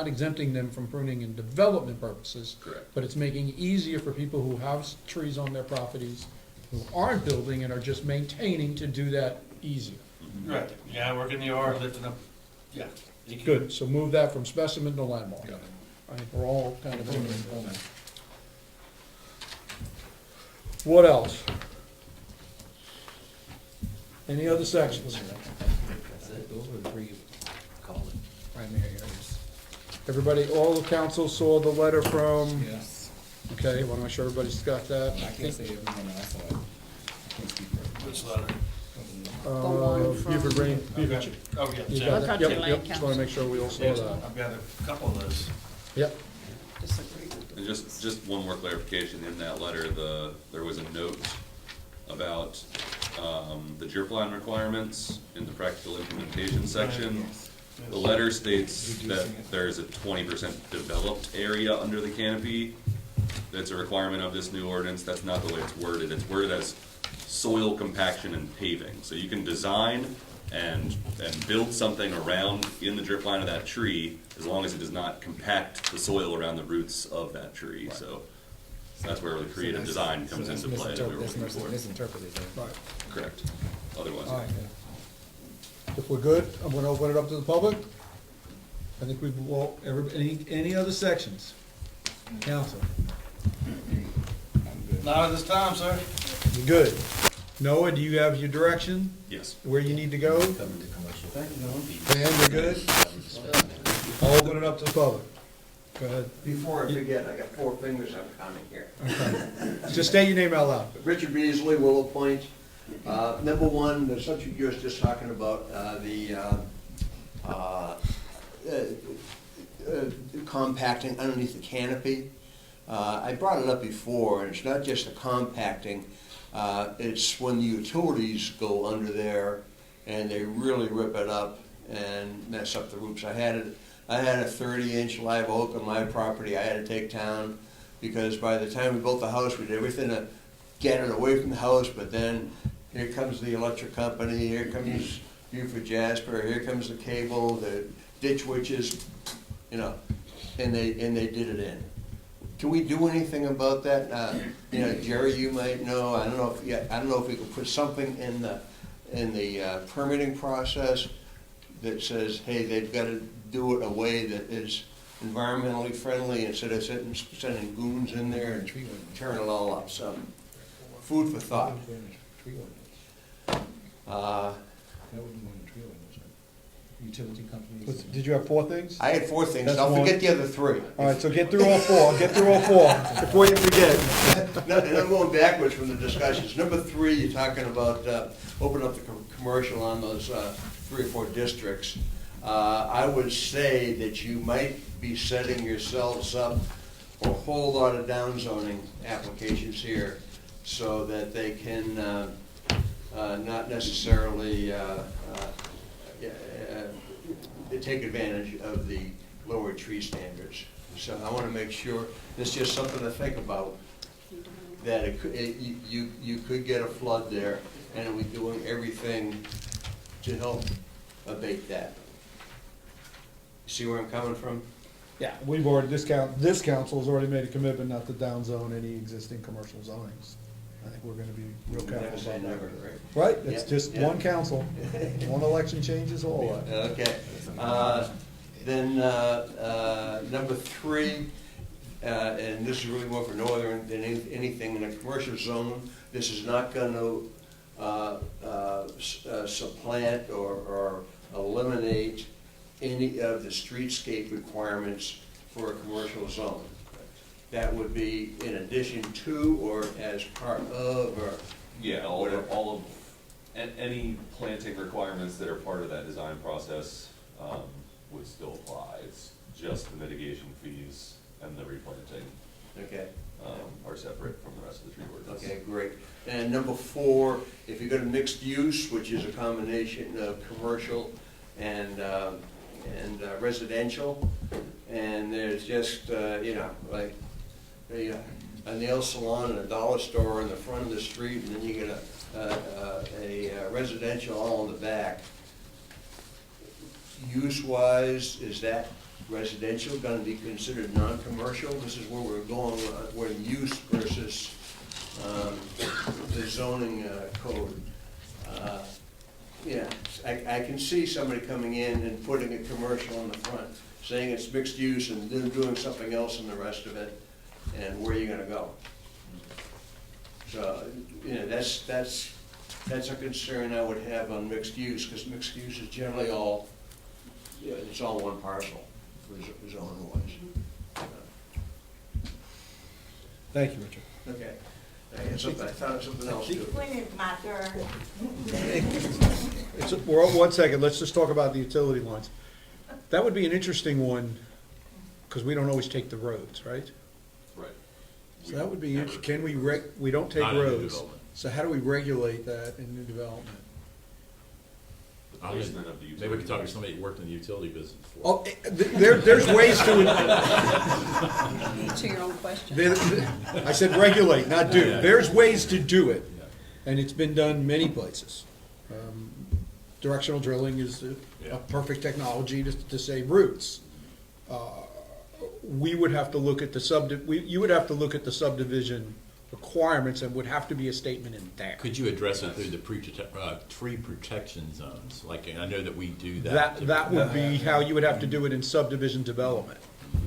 exempting them from pruning in development purposes. Correct. But it's making it easier for people who have trees on their properties, who aren't building and are just maintaining, to do that easier. Right, yeah, work in the yard, lifting up, yeah. you can- Good, so move that from specimen to landmark. I think we're all kind of in on that. What else? Any other sections? That's it, those were the three calls. primary areas. Everybody, all the council saw the letter from, Yes. okay, wanna make sure everybody's got that? I can't say everyone else saw it. I can't speak for everybody. Which letter? one from- Beaufort Green, Beaufort. Okay. Oh, yeah. You Jen. got that? Country Yep, Lane yep, just wanna make sure we all saw that. I've got a couple of those. Yep, Disagree with And just one more clarification, in that letter, there was a note about, the drip line requirements in the practical implementation section. The letter states that there's a 20% developed area under the canopy. That's a requirement of this new ordinance. That's not the way it's worded. It's worded as soil compaction and paving. So you can design and build something around in the drip line of that tree, as long as it does not compact the soil around the roots of that tree. So that's where the creative design comes into play that we were looking for. Misinterpreted then. right, Correct. Otherwise. all right. If we're good, I'm gonna open it up to the public. I think we've, well, any other sections? Council, I'm good. Not at this time, sir. you good? Noah, do you have your direction, Yes. where you need to go? Covered the commercial. Dan, you're good? I'll open it up to the public. Go ahead. Before I forget, I got four fingers I'm counting here. Okay. Just state your name out loud. Richard Beasley, Willow Point. Number one, the subject you were just talking about, compacting underneath the canopy. I brought it up before, and it's not just the compacting, it's when the utilities go under there and they really rip it up and mess up the roots. I had a 30-inch live oak on my property I had to take down because by the time we built the house, we did everything to get it away from the house, but then here comes the electric company, here comes Beaufort Jasper, here comes the cable, the ditch witches, you know, and they did it in. Can we do anything about that? You know, Jerry, you might know. I don't know if we could put something in the permitting process that says, hey, they've got to do it a way that is environmentally friendly instead of sending goons in there and tearing it all up. So, food for thought. Tree ordinance. Uh, That wouldn't go in the tree ordinance, right? Utility companies. Did you have four things? I had four things. That's Don't one. forget the other three. All right, so get through all four, before you forget. No, and I'm going backwards from the discussions. Number three, you're talking about open up the commercial on those 3 or 4 districts. I would say that you might be setting yourselves up for a whole lot of downzoning applications here so that they can not necessarily take advantage of the lower tree standards. So I want to make sure, it's just something to think about, that you could get a flood there, and we're doing everything to help abate that. See where I'm coming from? Yeah, we've already, this council has already made a commitment not to downzone any existing commercial zonings. I think we're gonna be real Never careful say about that. never, right? Right, it's Yeah, just yeah. one council, one election changes a whole lot. Okay. Then number 3, and this is really more for northern than anything in a commercial zone. This is not going to supplant or eliminate any of the streetscape requirements for a commercial zone. That would be in addition to or as part of or Yeah, all of, any planting requirements that are part of that design process, would still apply. It's just the mitigation fees and the replanting, okay. are separate from the rest of the tree ordinance. Okay, great. And number 4, if you go to mixed use, which is a combination of commercial and residential, and there's just, you know, like a nail salon and a dollar store in the front of the street, and then you get a residential all in the back. Use-wise, is that residential going to be considered non-commercial? This is where we're going, where use versus the zoning code. Yeah, I can see somebody coming in and putting a commercial on the front, saying it's mixed use and then doing something else in the rest of it, and where are you gonna go? So, you know, that's a concern I would have on mixed use, because mixed use is generally all yeah, it's all one parcel, zone-wise. Thank you, Richard. Okay. I found something else too. When is my turn? We're on 1 second, let's just talk about the utility lines. That would be an interesting one, because we don't always take the roads, right? Right. So that would be, Never. can we we don't take Not in new roads, development. so how do we regulate that in new development? The placement of the utility. Maybe we could talk to somebody who worked in the utility business before. Oh, there's ways to, Answer your own question. I said regulate, not do. Yeah. There's ways to do it, and it's been done many places. Directional drilling is a Yeah. perfect technology to save roots. We would have to look at you would have to look at the subdivision requirements, and would have to be a statement in there. Could you address it through the tree protection zones? Like, I know that we do that. That would be how you would have to do it in subdivision development.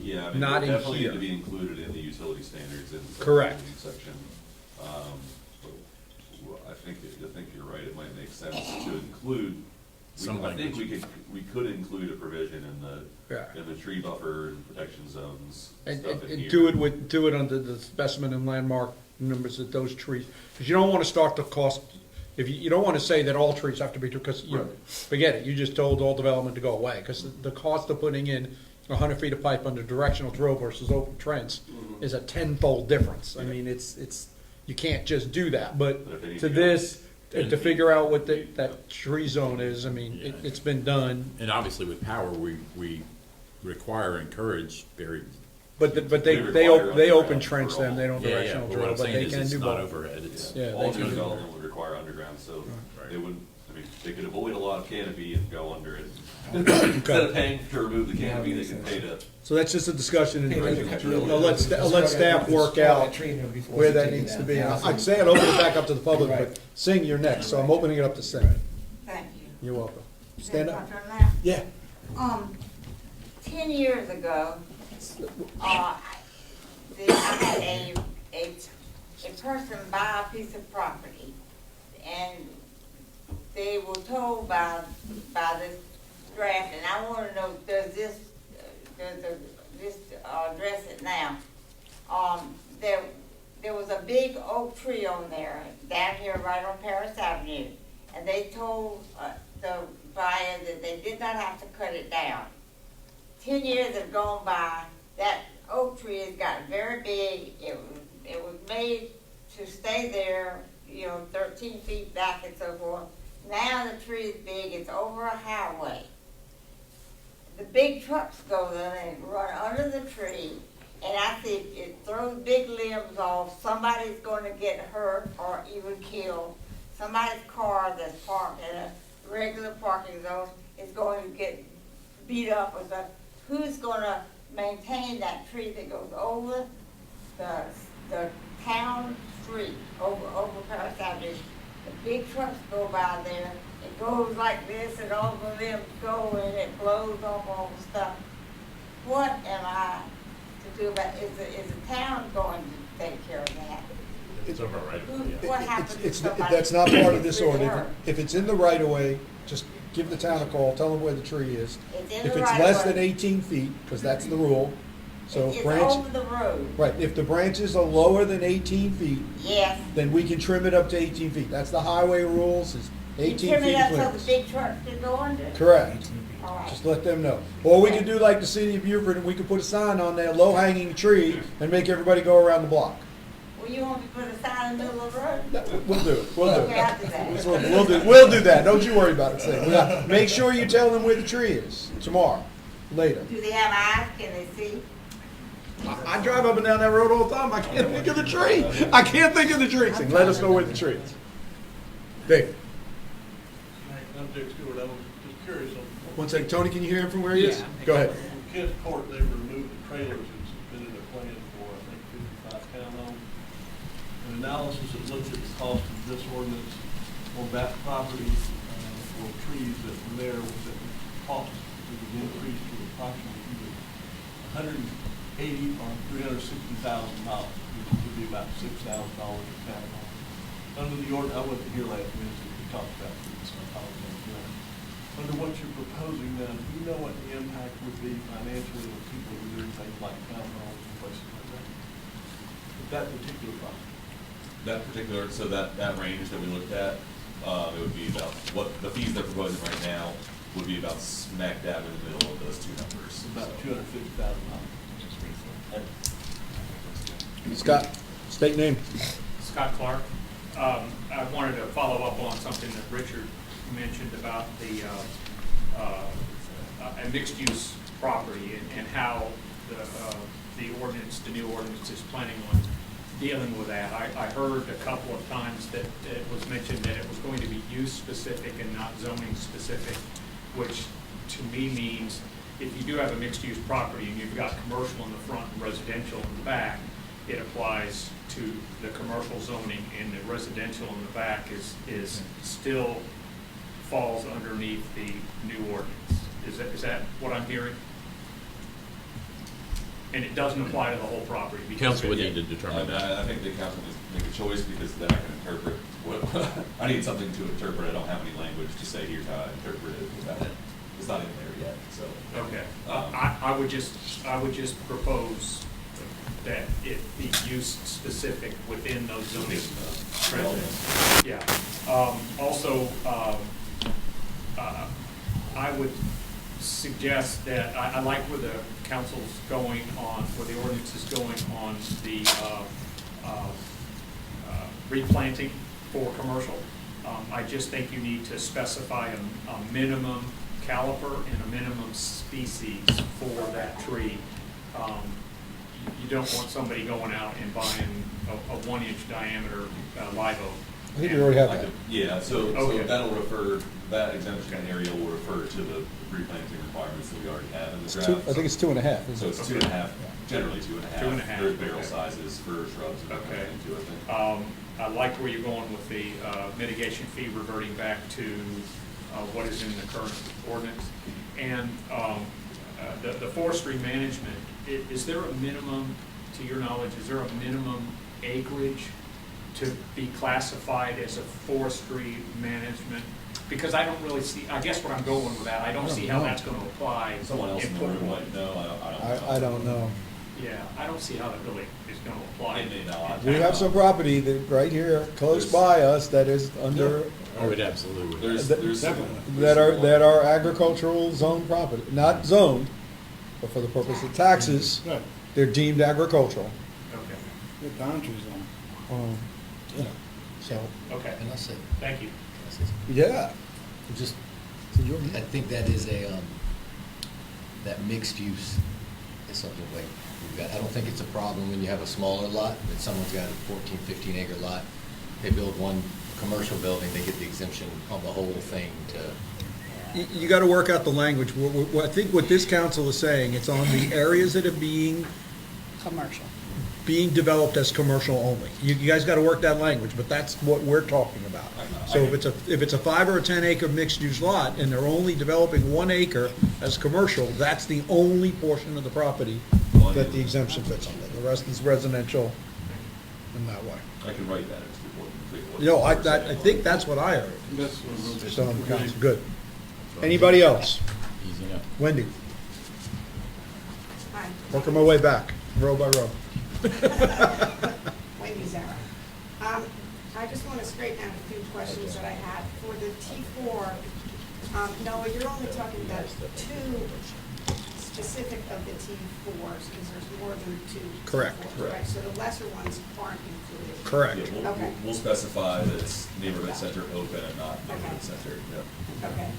Yeah, I mean, Not it in definitely here. need to be included in the utility standards in the Correct. subdivision section. I think you're right, it might make sense to include, Some I think language. we could include a provision Yeah. in the tree buffer and protection zones And, stuff in and here. do it under the specimen and landmark numbers of those trees, because you don't want to start to cost, if you don't want to say that all trees have to be, because you, Right. forget it, you just told all development to go away, because the cost of putting in 100 feet of pipe under directional drill versus open trench is a tenfold difference. I mean, it's, you can't just do that, but But if they need to to go this, 10 to feet. figure out what that tree zone is, I mean, it's been done, And obviously with power, we require, encourage buried. but they require open underground trench for them, they all. don't Yeah, directional but drill, what I'm but saying they is can it's do not both. overhead, it's. Yeah, All they new can do development would require underground, so Right. they wouldn't, I mean, they could avoid a lot of canopy and go under it. Instead of paying to remove the canopy, they can pay to. So that's just a discussion, and Directional I'll let staff work out where that needs to be. I'd say I'd open it back up to the public, but Singh, you're next, so I'm opening it up to Singh. Thank you. You're welcome. Stand up. Is that my turn now? Yeah. 10 years ago, I had a person buy a piece of property, and they were told by this draft, and I wanna know, does this address it now? There was a big oak tree on there, down here right on Paris Avenue, and they told the buyer that they did not have to cut it down. 10 years have gone by, that oak tree has gotten very big, it was made to stay there, 13 feet back and so forth. Now the tree is big, it's over a highway. The big trucks go there and run under the tree, and I see it throws big limbs off, somebody's gonna get hurt or even killed. Somebody's car that's parked in a regular parking zone is going to get beat up or something. Who's gonna maintain that tree that goes over the town street, over Paris Avenue? The big trucks go by there, it goes like this, and all the limbs go, and it blows off all the stuff. What am I to do about, is the town going to take care of that? It's over right. What happens if somebody? That's not part of this gets really order. hurt? If it's in the right of way, just give the town a call, tell them where the tree is. It's in If the it's right less of than way. 18 feet, because that's the rule, so It's branch, over the road, right, if the branches are lower than 18 feet, yes. then we can trim it up to 18 feet. That's the highway rules, is 18 You trim feet it up so clearance. the big trucks can go under? Correct. All right. Just let them know. Or we could do like the city of Beaufort, and we could put a sign on there, low-hanging tree, and make everybody go around the block. Well, you want me to put a sign in the middle of the road? We'll do it, we'll do Okay, it. I'll do that. We'll do that, don't you worry about it, Sam. Make sure you tell them where the tree is tomorrow, later. Do they have eyes? Can they see? I drive up and down that road all the time, I can't think of the tree. I can't think of the tree. Sam, let us know where the tree is. Dave, I'm Dick Stewart, I was just curious on. one second, Tony, can you hear him from where he is? Go ahead. In Kent Court, they removed the trailers and submitted a plan for, I think, 55 townhomes. An analysis that looked at the cost of this ordinance on that property for trees that were there, that the cost would increase to approximately either $180,000 or $360,000, which would be about $6,000 a townhome. Under the ordinance, I wasn't here last Wednesday, we talked about this, so I apologize. under what you're proposing then, do you know what the impact would be financially on people who do things like townhomes and places like that? With that particular property? That particular, so that range that we looked at, it would be about, what the fees they're proposing right now would be about smack dab in the middle of those two numbers. About So- $250,000. Scott, state name. Scott Clark. I wanted to follow up on something that Richard mentioned about a mixed-use property and how the ordinance, the new ordinance is planning on dealing with that. I heard a couple of times that it was mentioned that it was going to be use-specific and not zoning-specific, which to me means if you do have a mixed-use property and you've got commercial in the front and residential in the back, it applies to the commercial zoning, and the residential in the back is still falls underneath the new ordinance. Is that what I'm hearing? And it doesn't apply to the whole property? because Council would it- need to determine that. I think the council needs to make a choice, because then I can interpret what, I need something to interpret. I don't have any language to say, here's how I interpret it without it. It's not in there yet, so. Okay, I would just propose that it be use specific within those zoning residents. Yeah, also, I would suggest that, I like where the council's going on, where the ordinance is going on the, replanting for commercial. I just think you need to specify a minimum caliper and a minimum species for that tree. You don't want somebody going out and buying a 1-inch diameter live oak. I think we already have I that. could- Yeah, so Okay. that'll refer, that exemption area will refer to the replanting requirements that we already have in the It's two, draft. I think it's 2.5. So it's 2.5, generally 2.5. 2.5, There's barrel okay. sizes for shrubs and that kind Okay. of thing too, I think. I like where you're going with the mitigation fee reverting back to what is in the current ordinance. And the forestry management, is there a minimum, to your knowledge, is there a minimum acreage to be classified as a forestry management? Because I don't really see, I guess what I'm going with that, I don't see how know. that's gonna apply. Someone else in the room Portland. might know, I don't know. I don't know. Yeah, I don't see how that really is gonna apply. It may not. We have some property that, right here, close by us, that is under, Oh, it absolutely would. There's some. that are agricultural zone property, not zoned, but for the purpose of taxes, Right. they're deemed agricultural. Okay, The boundaries on. You know, so, okay, And I'll say, thank you. can I say something? yeah. Just, So you're- I think that is that mixed use is something like, I don't think it's a problem when you have a smaller lot, but someone's got a 14, 15 acre lot, they build one commercial building, they get the exemption on the whole thing to, You gotta work out the language. I think what this council is saying, it's on the areas that are being Commercial. developed as commercial only. You guys gotta work that language, but that's what we're talking about. So if it's a 5 or a 10 acre mixed use lot, and they're only developing 1 acre as commercial, that's the only portion of the property that the exemption fits under. The rest is residential in that way. I can write that into the. You know, I think that's what I heard. That's what Just on the council. Good. Anybody else? Easy enough. Wendy, Hi, working my way back, row by row. Wendy Zara. I just want to straighten out a few questions that I had. For the T4, Noah, you're only talking about 2 specific of the T4s, because there's more than 2 Correct. T4s, right? So the lesser ones aren't included. Correct. Yeah, Okay. we'll specify that it's neighborhood center open and not neighborhood Okay. center, yeah. Okay.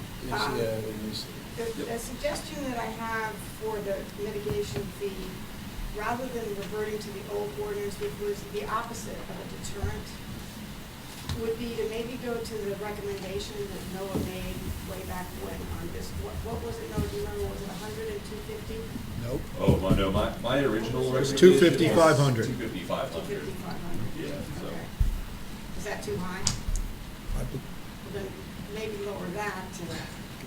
The suggestion that I have for the mitigation fee, rather than reverting to the old ordinance, which was the opposite of a deterrent, would be to maybe go to the recommendation that Noah made way back when on this, what was it, Noah, do you remember, was it 100 and 250? Nope. Oh, no, my original It's recommendation 250, 500. 250, 500. 250, 500? Yeah, so. Okay. Is that too high? Well, then maybe lower that to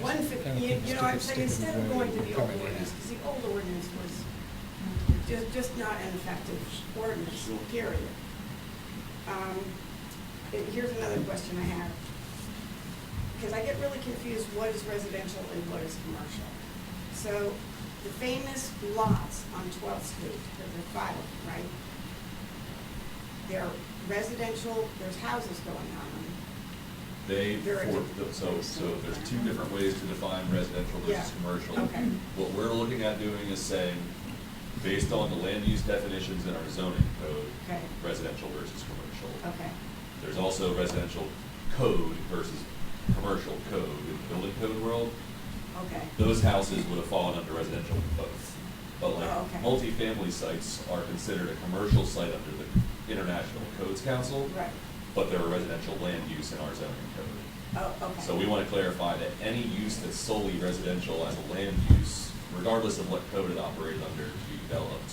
150, you know what I'm saying, instead of going to the old ordinance, because the old ordinance was just not an effective ordinance, period. Here's another question I have. because I get really confused what is residential and what is commercial. So the famous lots on 12th Street, there are 5 of them, right? They're residential, there's houses going on them. So there's two different ways to define residential Yeah. versus commercial. Okay. What we're looking at doing is saying, based on the land use definitions in our zoning code, Okay, residential versus commercial. okay, There's also residential code versus commercial code in the building code world. okay. Those houses would have fallen under residential both. But like Oh, okay. multifamily sites are considered a commercial site under the International Codes Council, Right. but they're a residential land use in our zoning code. Oh, okay. So we want to clarify that any use that's solely residential as a land use, regardless of what code it operated under to be developed,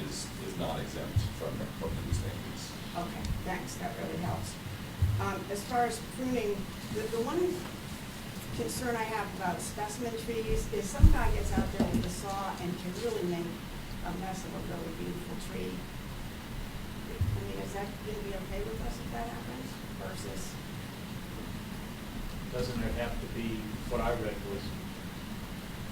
is not exempt from these standards. Okay, thanks, that really helps. As far as pruning, the one concern I have about specimen trees is some guy gets out there with a saw and can really make a mess of a really beautiful tree. I mean, is that gonna be okay with us if that happens versus? Doesn't there have to be, what I read was,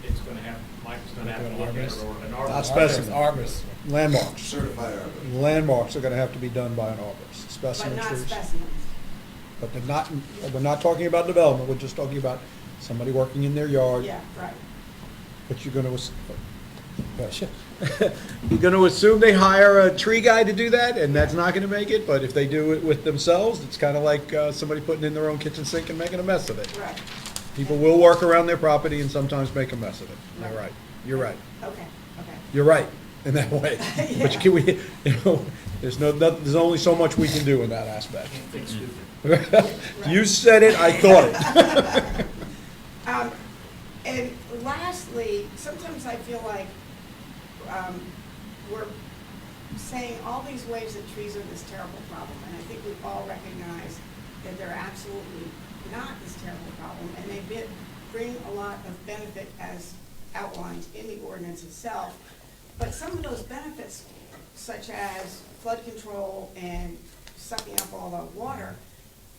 it's gonna have, Mike's gonna have to look at it, or an Not arborist. specimen. Arborist. Landmarks. Certified arborist. Landmarks are gonna have to be done by an arborist, But specimen not trees. specimens. But they're not, we're not talking about development, we're just talking about somebody working in their yard. Yeah, right. But you're gonna, you're gonna assume they hire a tree guy to do that, and that's not gonna make it, but if they do it with themselves, it's kinda like, somebody putting in their own kitchen sink and making a mess of it. Right, People will work around their property and sometimes make a mess of it. You're right, you're right, okay, okay. you're right in that way. But you can, there's there's only so much we can do in that aspect. Think stupid. You said it, I thought it. And lastly, sometimes I feel like we're saying all these ways that trees are this terrible problem, and I think we all recognize that they're absolutely not this terrible problem, and they bring a lot of benefit as outlined in the ordinance itself. But some of those benefits, such as flood control and sucking up all the water,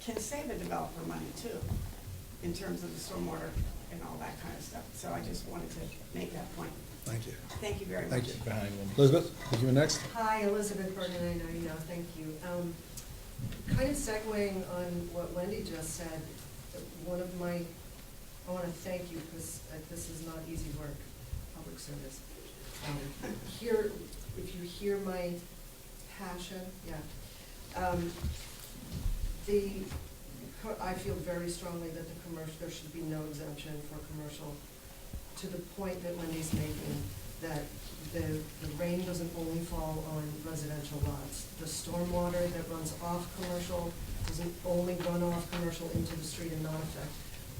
can save a developer money too, in terms of the stormwater and all that kind of stuff. So I just wanted to make that point. Thank you. Thank you very much. Thank you. Behind them. Elizabeth, you were next? Hi, Elizabeth Burton, I know you know, thank you. Kind of segueing on what Wendy just said, one of my, I want to thank you because this is not easy work, public service. Here, if you hear my passion, yeah. I feel very strongly that the commercial, there should be no exemption for commercial, to the point that Wendy's making, that the rain doesn't only fall on residential lots. The stormwater that runs off commercial doesn't only run off commercial into the street and not affect.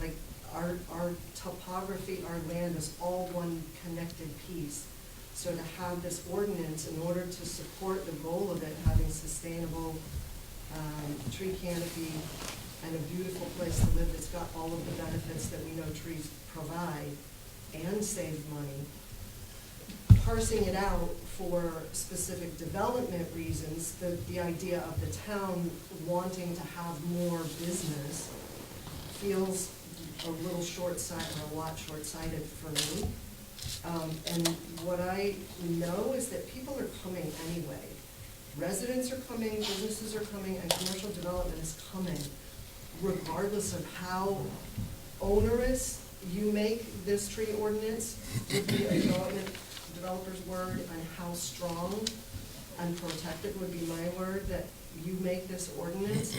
Like, our topography, our land is all one connected piece. So to have this ordinance, in order to support the goal of it, having sustainable tree canopy and a beautiful place to live that's got all of the benefits that we know trees provide and save money, parsing it out for specific development reasons, the idea of the town wanting to have more business feels a little short-sighted, or a lot short-sighted for me. And what I know is that people are coming anyway. Residents are coming, businesses are coming, and commercial development is coming, regardless of how onerous you make this tree ordinance, would be a developer's word, and how strong and protective would be my word, that you make this ordinance.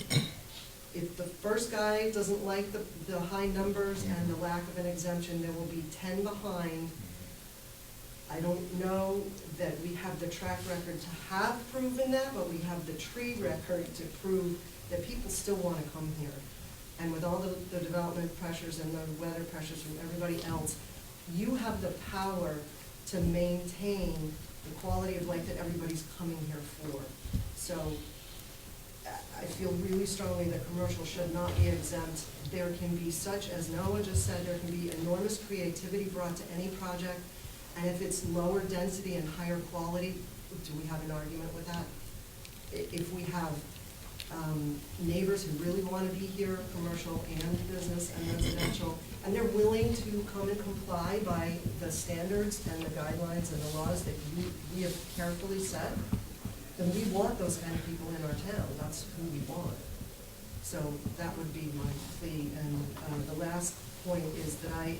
If the first guy doesn't like the high numbers and the lack of an exemption, there will be 10 behind. I don't know that we have the track record to have proven that, but we have the tree record to prove that people still want to come here. And with all the development pressures and the weather pressures from everybody else, you have the power to maintain the quality of life that everybody's coming here for. So I feel really strongly that commercial should not be exempt. There can be such, as Noah just said, there can be enormous creativity brought to any project. And if it's lower density and higher quality, do we have an argument with that? If we have neighbors who really want to be here, commercial and business and residential, and they're willing to come and comply by the standards and the guidelines and the laws that we have carefully set, then we want those kind of people in our town. That's who we want. So that would be my plea. And the last point is that I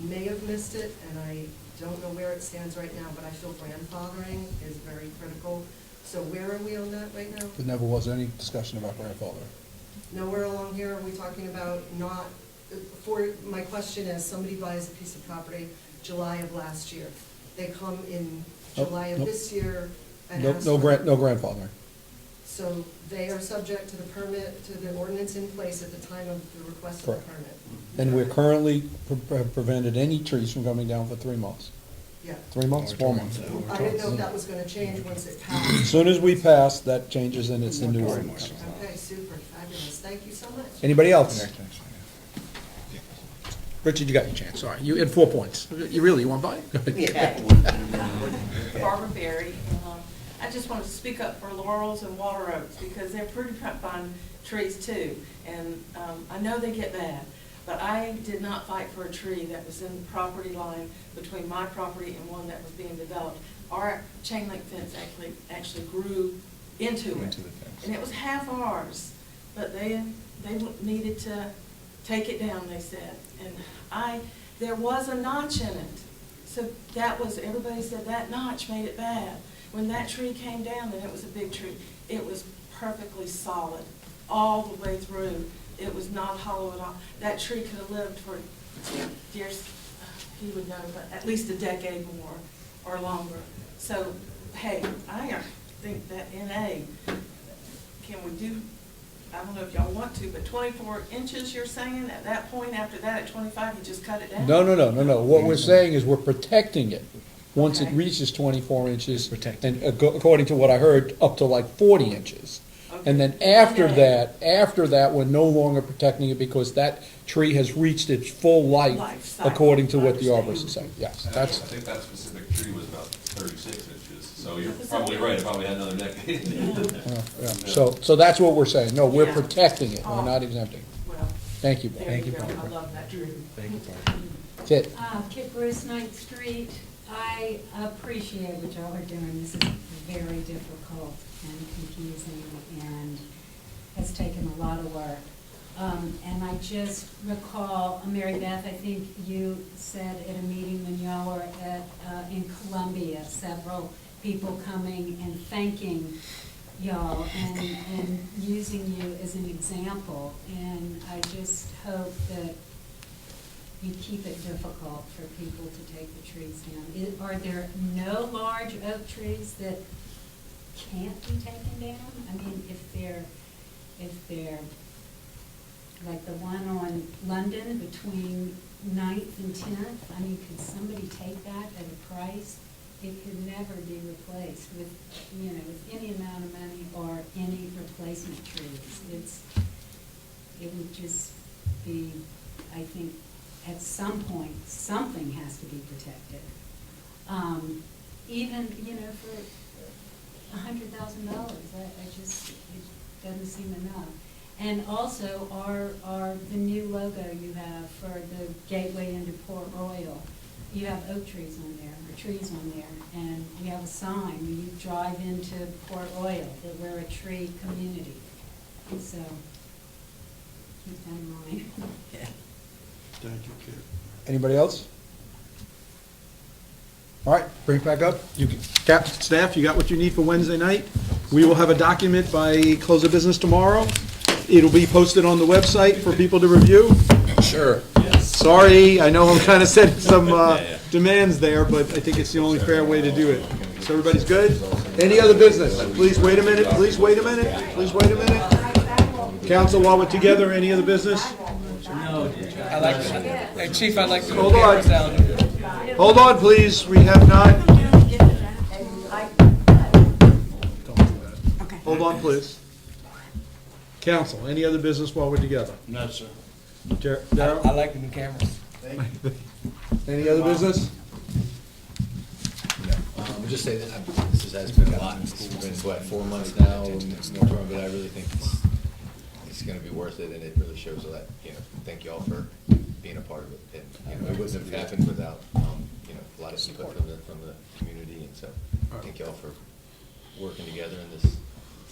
may have missed it, and I don't know where it stands right now, but I feel grandfathering is very critical. So where are we on that right now? There never was any discussion about grandfather. Nowhere along here are we talking about not, my question is, somebody buys a piece of property July of last year. They come in July of Nope. this year and No, ask no for. no grandfather. So they are subject to the permit, to the ordinance in place at the time of the request of the Correct. permit. And we're currently have prevented any trees from coming down for 3 months. Yeah. 3 months, 4 months. I didn't know if that was gonna change once it As passed. soon as we pass, that changes and it's the new ordinance. Okay, super, fabulous. Thank you so much. Anybody else? Richard, you got your chance, sorry. You had 4 points. You really, you want by? Barbara Berry. I just wanted to speak up for laurels and water oaks because they're pretty fine trees too. And I know they get bad, but I did not fight for a tree that was in the property line between my property and one that was being developed. Our chain link fence actually grew into it. And it was half ours, but they needed to take it down, they said. And there was a notch in it. So that was, everybody said that notch made it bad. When that tree came down, and it was a big tree, it was perfectly solid all the way through. It was not hollow at all. That tree could have lived for, he would know, but at least a decade more or longer. So, hey, I think that NA, can we do, I don't know if y'all want to, but 24 inches you're saying, at that point, after that at 25, you just cut it down? No. What we're saying is we're protecting it. Once it Okay. reaches 24 inches, and according to what I heard, up to like 40 inches. And then after that, we're no longer protecting it because that tree has reached its full life, cycle. according to what the I understand. arborist is saying. Yes, And that's, I think that specific tree was about 36 inches, so you're probably right, it probably had another decade. yeah. So that's what we're saying. No, we're Yeah. protecting it, we're Oh. not exempting. Well, Thank you. there you go. I love that tree. That's it. Kit Bruce, 9th Street. I appreciate what y'all are doing. This is very difficult and confusing and has taken a lot of work. And I just recall, Mary Beth, I think you said at a meeting when y'all were in Columbia, several people coming and thanking y'all and using you as an example. And I just hope that you keep it difficult for people to take the trees down. Are there no large oak trees that can't be taken down? I mean, if they're like the one on London between 9th and 10th, I mean, could somebody take that at a price? It could never be replaced with, with any amount of money or any replacement trees. It would just be, I think, at some point, something has to be protected. Even, for $100,000, it doesn't seem enough. And also, the new logo you have for the gateway into Port Royal, you have oak trees on there, or trees on there, and you have a sign when you drive into Port Royal that we're a tree community. So, keep that in mind. Thank you, Kit. Anybody else? All right, bring it back up. Staff, you got what you need for Wednesday night? We will have a document by close of business tomorrow. It'll be posted on the website for people to review. Sure. Sorry, I know I'm kind of setting some demands there, but I think it's the only fair way to do it. So everybody's good? Any other business? Please wait a minute, please wait a minute, please wait a minute. Council, while we're together, any other business? I like, hey, Chief, I'd like to Hold move on. cameras down. Hold on, please, we have not. Hold on, please. Council, any other business while we're together? No, sir. Darryl? I like the new cameras. Any other business? I'll just say that this has been a lot. It's been, 4 months now, but I really think it's it's gonna be worth it, and it really shows that, thank you all for being a part of it. And, it wouldn't have happened without, a lot of input from the community, and so thank you all for working together in this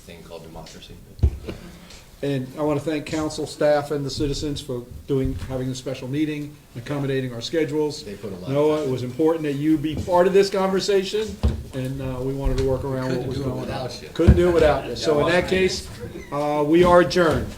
thing called democracy. And I want to thank council, staff, and the citizens for having a special meeting, accommodating our schedules. They put a lot of Noah, time it was important that you be part of this conversation, and we wanted to work around what was going on. Couldn't do it without you. Couldn't do it without you. So in that case, we are adjourned.